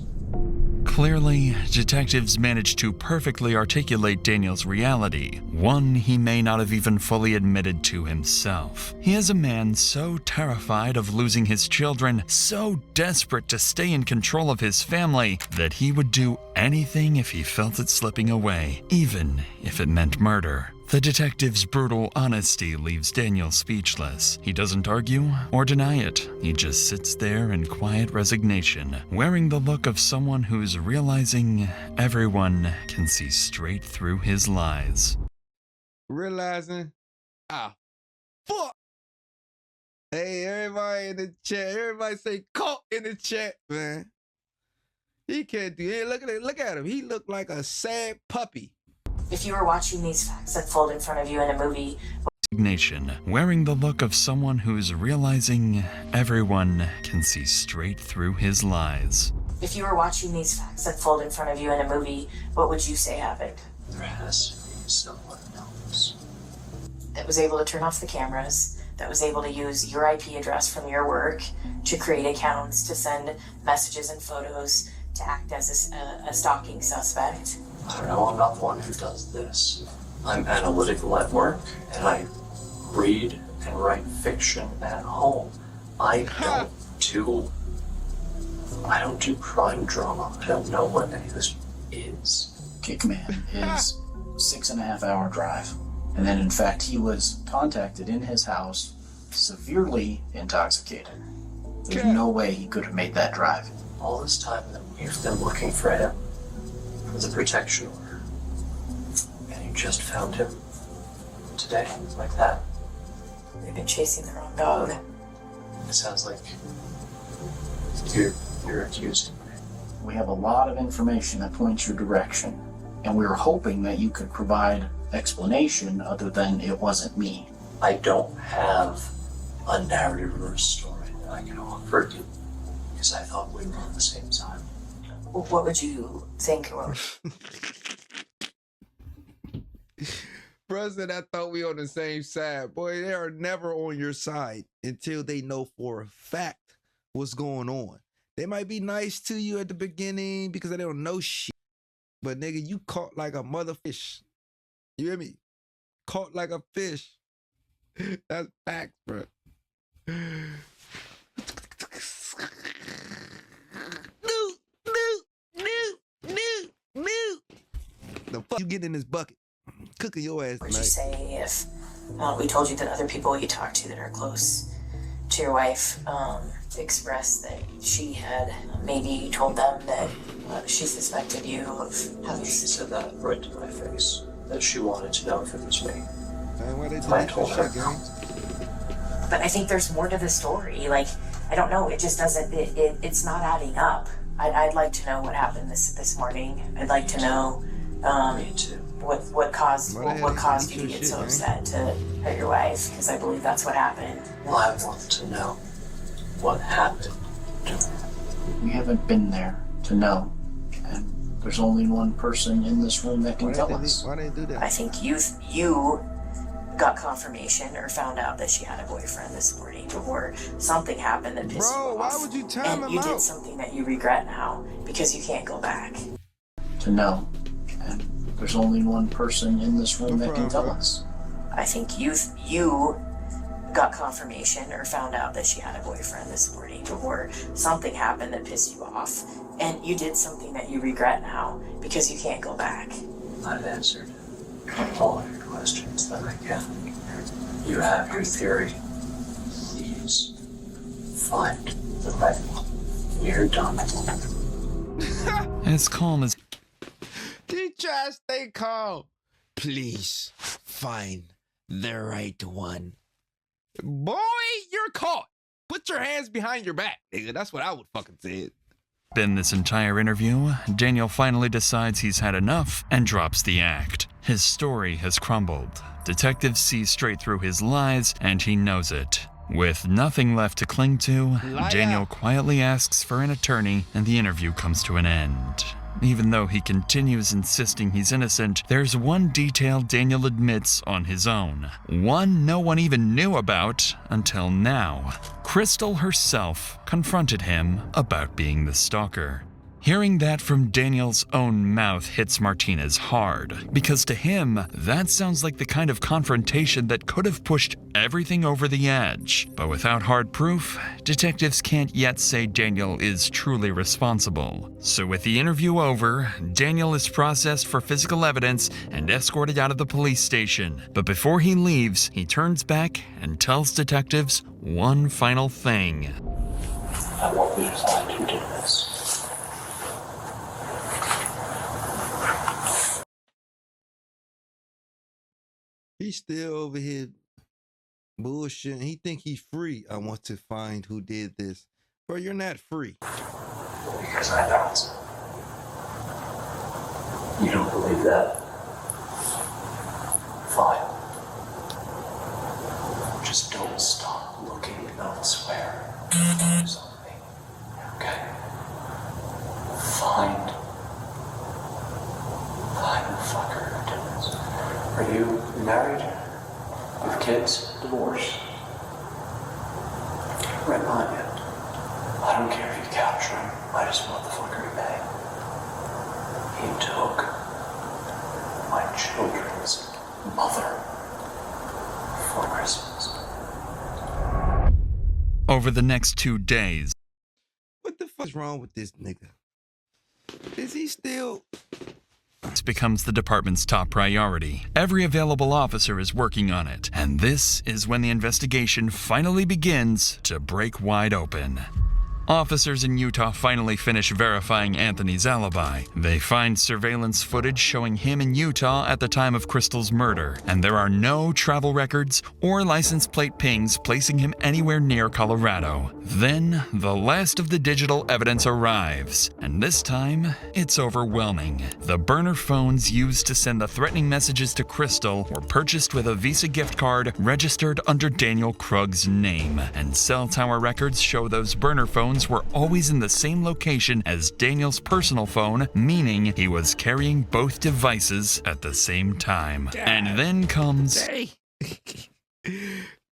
Clearly, detectives managed to perfectly articulate Daniel's reality, one he may not have even fully admitted to himself. He is a man so terrified of losing his children, so desperate to stay in control of his family, that he would do anything if he felt it slipping away, even if it meant murder. The detective's brutal honesty leaves Daniel speechless. He doesn't argue or deny it. He just sits there in quiet resignation, wearing the look of someone who's realizing everyone can see straight through his lies. Realizing, fuck. Hey, everybody in the chat, everybody say caught in the chat, man. He can't do it. Look at him. He looked like a sad puppy. If you were watching these facts unfold in front of you in a movie, Resignation, wearing the look of someone who's realizing everyone can see straight through his lies. if you were watching these facts unfold in front of you in a movie, what would you say happened? There has to be someone else. That was able to turn off the cameras, that was able to use your IP address from your work to create accounts, to send messages and photos, to act as a stalking suspect. I don't know, I'm not the one who does this. I'm analytical at work, and I read and write fiction at home. I don't do crime drama. I don't know what any of this is. Kickman is 6.5 hour drive. And then in fact, he was contacted in his house, severely intoxicated. There's no way he could have made that drive. All this time that we've been looking for him, for the protection order, and you just found him today, like that. They've been chasing the wrong dog. It sounds like you're accusing me. We have a lot of information that points your direction, and we were hoping that you could provide explanation other than it wasn't me. I don't have a narrative or a story that I can offer you, because I thought we were on the same side. What would you think? Bro said, I thought we on the same side. Boy, they are never on your side until they know for a fact what's going on. They might be nice to you at the beginning because they don't know shit. But nigga, you caught like a mother fish. You hear me? Caught like a fish. That's facts, bro. No. The fuck you getting in this bucket? Cooking your ass tonight. Would you say if we told you that other people you talk to that are close to your wife expressed that she had maybe told them that she suspected you of having... She said that right to my face, that she wanted to know if it was me. Man, why they I told her. But I think there's more to the story. Like, I don't know, it just doesn't, it's not adding up. I'd like to know what happened this morning. I'd like to know what caused you to get so upset to hurt your wife, because I believe that's what happened. Well, I want to know what happened. We haven't been there to know, and there's only one person in this room that can tell us. Why they do that? I think you got confirmation or found out that she had a boyfriend this morning, or something happened that pissed you off. Why would you time him and you out? did something that you regret now because you can't go back. To know, and there's only one person in this room that can tell us. I think you got confirmation or found out that she had a boyfriend this morning, or something happened that pissed you off, and you did something that you regret now because you can't go back. I've answered all of your questions that I can. You have your theory. Please find the right one. You're done. As calm as... He try to stay calm. Please find the right one. Boy, you're caught. Put your hands behind your back, nigga. That's what I would fucking say. In this entire interview, Daniel finally decides he's had enough and drops the act. His story has crumbled. Detectives see straight through his lies, and he knows it. With nothing left to cling to, Daniel quietly asks for an attorney, and the interview comes to an end. Even though he continues insisting he's innocent, there's one detail Daniel admits on his own. One no one even knew about until now. Crystal herself confronted him about being the stalker. Hearing that from Daniel's own mouth hits Martinez hard, because to him, that sounds like the kind of confrontation that could have pushed everything over the edge. But without hard proof, detectives can't yet say Daniel is truly responsible. So with the interview over, Daniel is processed for physical evidence and escorted out of the police station. But before he leaves, he turns back and tells detectives one final thing. I won't be designed who did this. He's still over here bullshitting. He think he's free. I want to find who did this. Bro, you're not free. Because I don't. You don't believe that? Fine. Just don't stop looking elsewhere. Focus on me. Okay? Find the fucker who did this. Are you married? With kids? Divorced? Red line yet? I don't care if you capture him. I just want the fucker to pay. He took my children's mother for Christmas. Over the next 2 days, What the fuck's wrong with this nigga? Is he still... It becomes the department's top priority. Every available officer is working on it, and this is when the investigation finally begins to break wide open. Officers in Utah finally finish verifying Anthony's alibi. They find surveillance footage showing him in Utah at the time of Crystal's murder, and there are no travel records or license plate pings placing him anywhere near Colorado. Then, the last of the digital evidence arrives, and this time, it's overwhelming. The burner phones used to send the threatening messages to Crystal were purchased with a Visa gift card registered under Daniel Krug's name, and cell tower records show those burner phones phones were always in the same location as Daniel's personal phone, meaning he was carrying both devices at the same time. And then comes...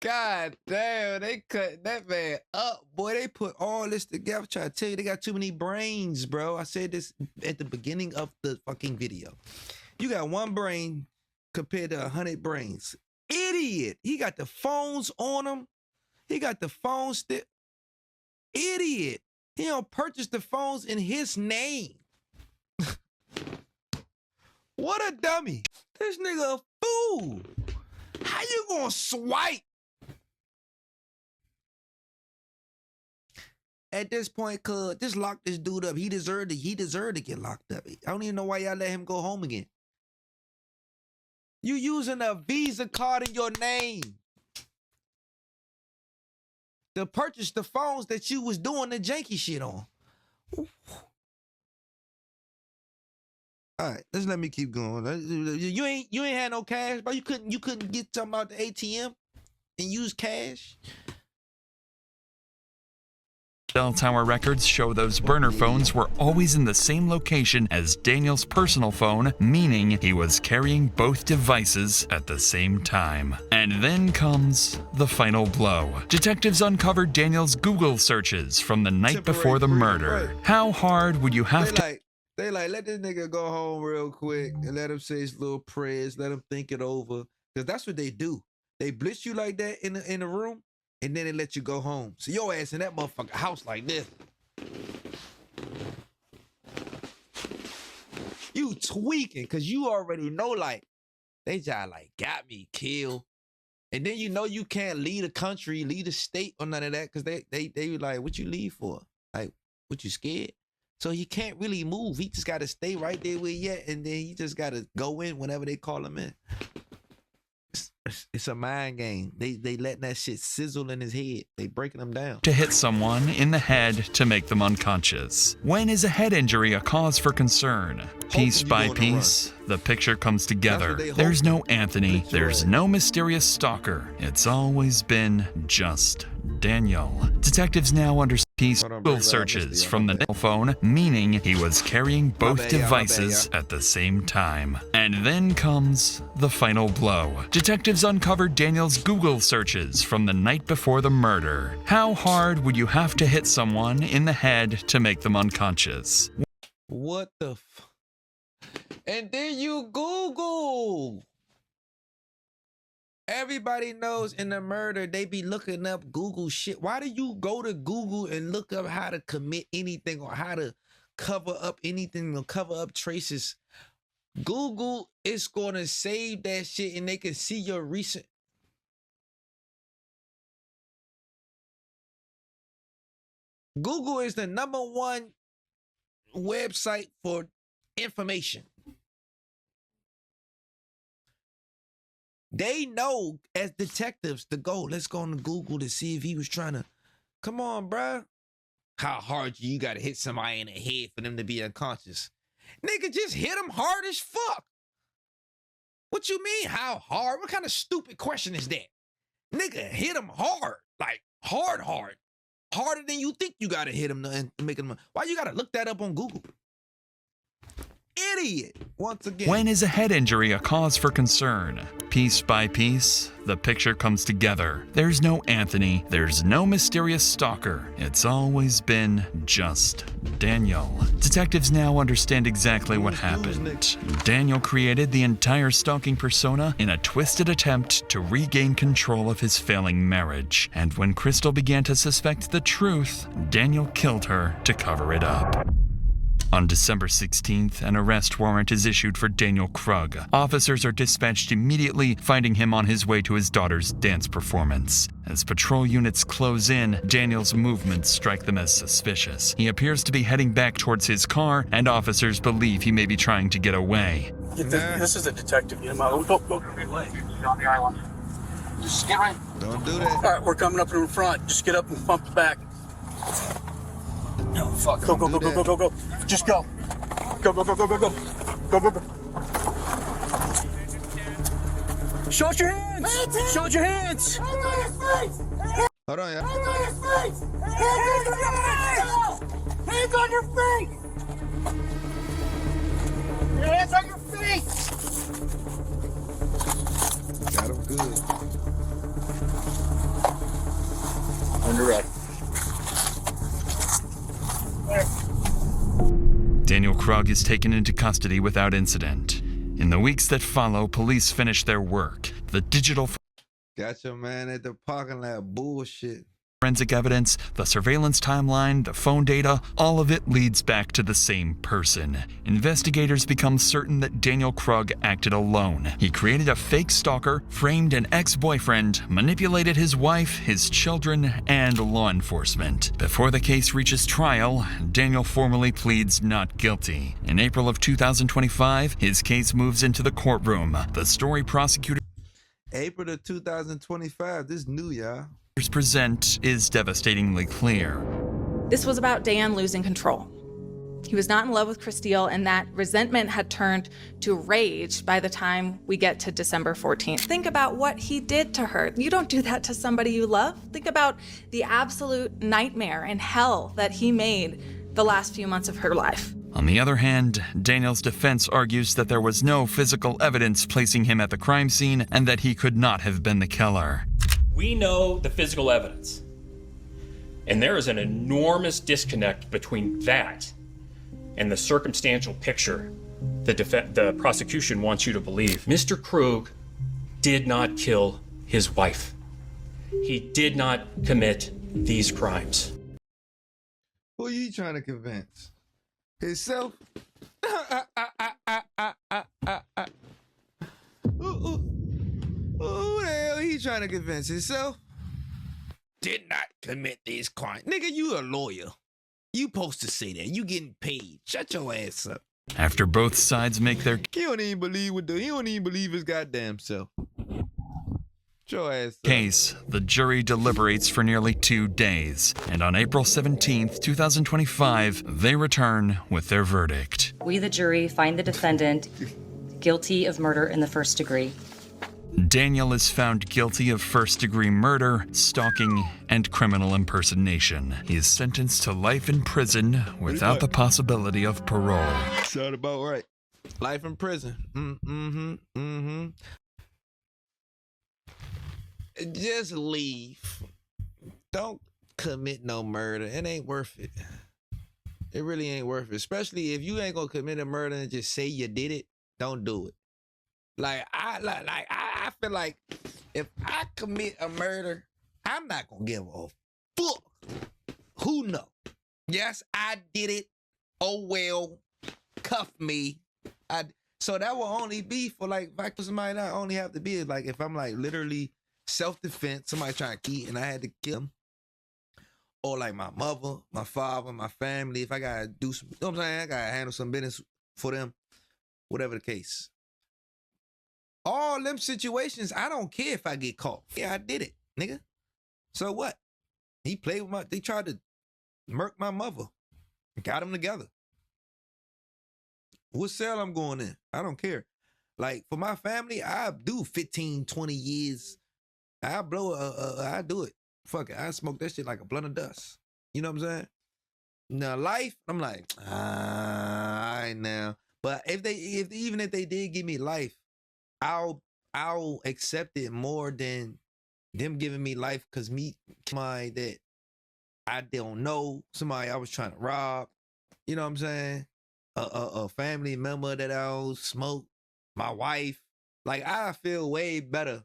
God damn, they cut that man up, boy. They put all this together. Try to tell you, they got too many brains, bro. I said this at the beginning of the fucking video. You got one brain compared to 100 brains. Idiot. He got the phones on him. He got the phone still. Idiot. He don't purchase the phones in his name. What a dummy. This nigga a fool. How you gonna swipe? At this point, cuz, just lock this dude up. He deserved to get locked up. I don't even know why y'all let him go home again. You using a Visa card in your name to purchase the phones that you was doing the janky shit on. All right, let's let me keep going. You ain't had no cash, bro. You couldn't get something out the ATM and use cash. Cell tower records show those burner phones were always in the same location as Daniel's personal phone, meaning he was carrying both devices at the same time. And then comes the final blow. Detectives uncovered Daniel's Google searches from the night before the murder. How hard would you have to... They like, let this nigga go home real quick and let him say his little prayers, let him think it over. Because that's what they do. They blitz you like that in the room, and then they let you go home. So your ass in that motherfucker house like this. You tweaking, because you already know, like, they just like got me killed. And then you know you can't leave the country, leave the state or none of that, because they like, what you leave for? Like, what you scared? So he can't really move. He just got to stay right there where he at, and then he just got to go in whenever they call him in. It's a mind game. They letting that shit sizzle in his head. They breaking him down. To hit someone in the head to make them unconscious. When is a head injury a cause for concern? Piece by piece, the picture comes together. There's no Anthony. There's no mysterious stalker. It's always been just Daniel. Detectives now understand Google searches from the phone, meaning he was carrying both devices at the same time. And then comes the final blow. Detectives uncovered Daniel's Google searches from the night before the murder. How hard would you have to hit someone in the head to make them unconscious? What the f... And then you Google. Everybody knows in the murder, they be looking up Google shit. Why do you go to Google and look up how to commit anything or how to cover up anything or cover up traces? Google is going to save that shit and they can see your recent. Google is the #1 website for information. They know as detectives to go, let's go on Google to see if he was trying to, come on, bruh. How hard you got to hit somebody in the head for them to be unconscious? Nigga, just hit them hard as fuck. What you mean, how hard? What kind of stupid question is that? Nigga, hit them hard. Like, hard. Harder than you think you got to hit them and make them. Why you got to look that up on Google? Idiot. Once again. When is a head injury a cause for concern? Piece by piece, the picture comes together. There's no Anthony. There's no mysterious stalker. It's always been just Daniel. Detectives now understand exactly what happened. Daniel created the entire stalking persona in a twisted attempt to regain control of his failing marriage. And when Crystal began to suspect the truth, Daniel killed her to cover it up. On December 16th, an arrest warrant is issued for Daniel Krug. Officers are dispatched immediately, finding him on his way to his daughter's dance performance. As patrol units close in, Daniel's movements strike them as suspicious. He appears to be heading back towards his car, and officers believe he may be trying to get away. This is a detective. Get him out. Go. On the island. Just get right. Don't do that. All right, we're coming up in front. Just get up and bump the back. No, fuck. Go. Just go. Go. Show us your hands. Show us your hands. Hold on, y'all. Hands on your face! Hands on your face! Hands on your face! Got him good. Under arrest. Daniel Krug is taken into custody without incident. In the weeks that follow, police finish their work. The digital Got your man at the parking lot. Bullshit. forensic evidence, the surveillance timeline, the phone data, all of it leads back to the same person. Investigators become certain that Daniel Krug acted alone. He created a fake stalker, framed an ex-boyfriend, manipulated his wife, his children, and law enforcement. Before the case reaches trial, Daniel formally pleads not guilty. In April of 2025, his case moves into the courtroom. The story prosecutors April of 2025. This new, y'all. present is devastatingly clear. This was about Dan losing control. He was not in love with Christelle, and that resentment had turned to rage by the time we get to December 14th. Think about what he did to her. You don't do that to somebody you love. Think about the absolute nightmare and hell that he made the last few months of her life. On the other hand, Daniel's defense argues that there was no physical evidence placing him at the crime scene and that he could not have been the killer. We know the physical evidence, and there is an enormous disconnect between that and the circumstantial picture the prosecution wants you to believe. Mr. Krug did not kill his wife. He did not commit these crimes. Who are you trying to convince? Himself? Who the hell he trying to convince? Himself? Did not commit these crimes. Nigga, you a lawyer. You supposed to say that. You getting paid. Shut your ass up. After both sides make their He don't even believe his goddamn self. Shut your ass up. case, the jury deliberates for nearly 2 days, and on April 17th, 2025, they return with their verdict. We, the jury, find the defendant guilty of murder in the first degree. Daniel is found guilty of first-degree murder, stalking, and criminal impersonation. He is sentenced to life in prison without the possibility of parole. Sound about right. Life in prison. Just leave. Don't commit no murder. It ain't worth it. It really ain't worth it. Especially if you ain't gonna commit a murder and just say you did it. Don't do it. I feel like if I commit a murder, I'm not gonna give a fuck. Who know? Yes, I did it. Oh well, cuff me. So that will only be for like if I somebody not only have to be like if I'm like literally self-defense, somebody trying to kill and I had to kill them. Or like my mother, my father, my family. If I gotta do some, you know what I'm saying? I gotta handle some business for them. Whatever the case. All them situations, I don't care if I get caught. Yeah, I did it, nigga. So what? He played with they tried to murk my mother. Got them together. What cell I'm going in? I don't care. Like, for my family, I do 15, 20 years. I blow, I do it. Fuck it. I smoke that shit like a blunt of dust. You know what I'm saying? Now, life, I'm like, all right now. But even if they did give me life, I'll accept it more than them giving me life because somebody that I don't know, somebody I was trying to rob, you know what I'm saying? A family member that I'll smoke, my wife. Like, I feel way better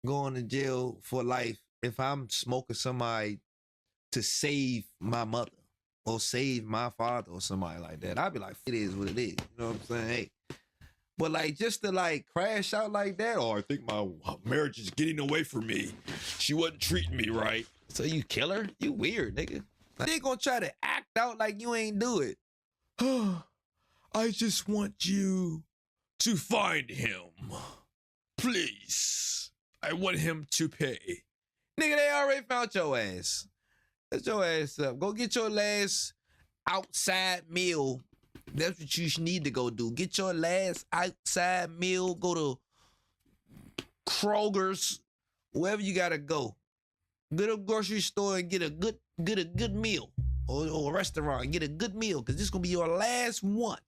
going to jail for life if I'm smoking somebody to save my mother or save my father or somebody like that. I'd be like, it is what it is. You know what I'm saying? Hey. But like just to like crash out like that, or I think my marriage is getting away from me. She wasn't treating me right. So you kill her? You weird, nigga. They gonna try to act out like you ain't do it. I just want you to find him. Please. I want him to pay. Nigga, they already found your ass. Get your ass up. Go get your last outside meal. That's what you need to go do. Get your last outside meal. Go to Kroger's, wherever you gotta go. Go to a grocery store and get a good meal. Or a restaurant and get a good meal, because this is gonna be your last one.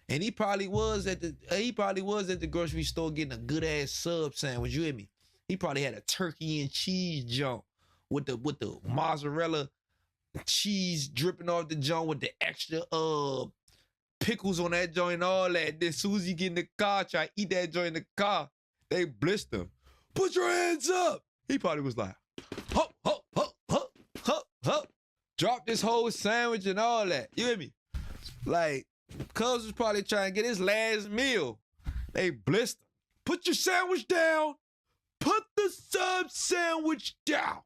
And he probably was at the grocery store getting a good ass sub sandwich. You hear me? He probably had a turkey and cheese joint with the mozzarella cheese dripping off the joint with the extra pickles on that joint and all that. Then Susie get in the car, try to eat that joint in the car. They blister him. Put your hands up. He probably was like, ho, ho, ho, ho, ho, ho. Drop this whole sandwich and all that. You hear me? Like, Cuz was probably trying to get his last meal. They blister. Put your sandwich down. Put the sub sandwich down.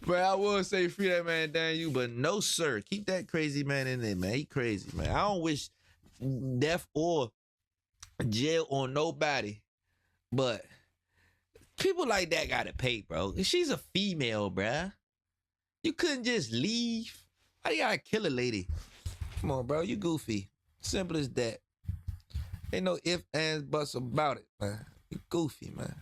But I would say free that man Daniel, but no sir. Keep that crazy man in there, man. He crazy, man. I don't wish death or jail on nobody, but people like that gotta pay, bro. She's a female, bruh. You couldn't just leave. Why you gotta kill a lady? Come on, bro. You goofy. Simple as that. Ain't no ifs, ands, buts about it, man. You goofy, man.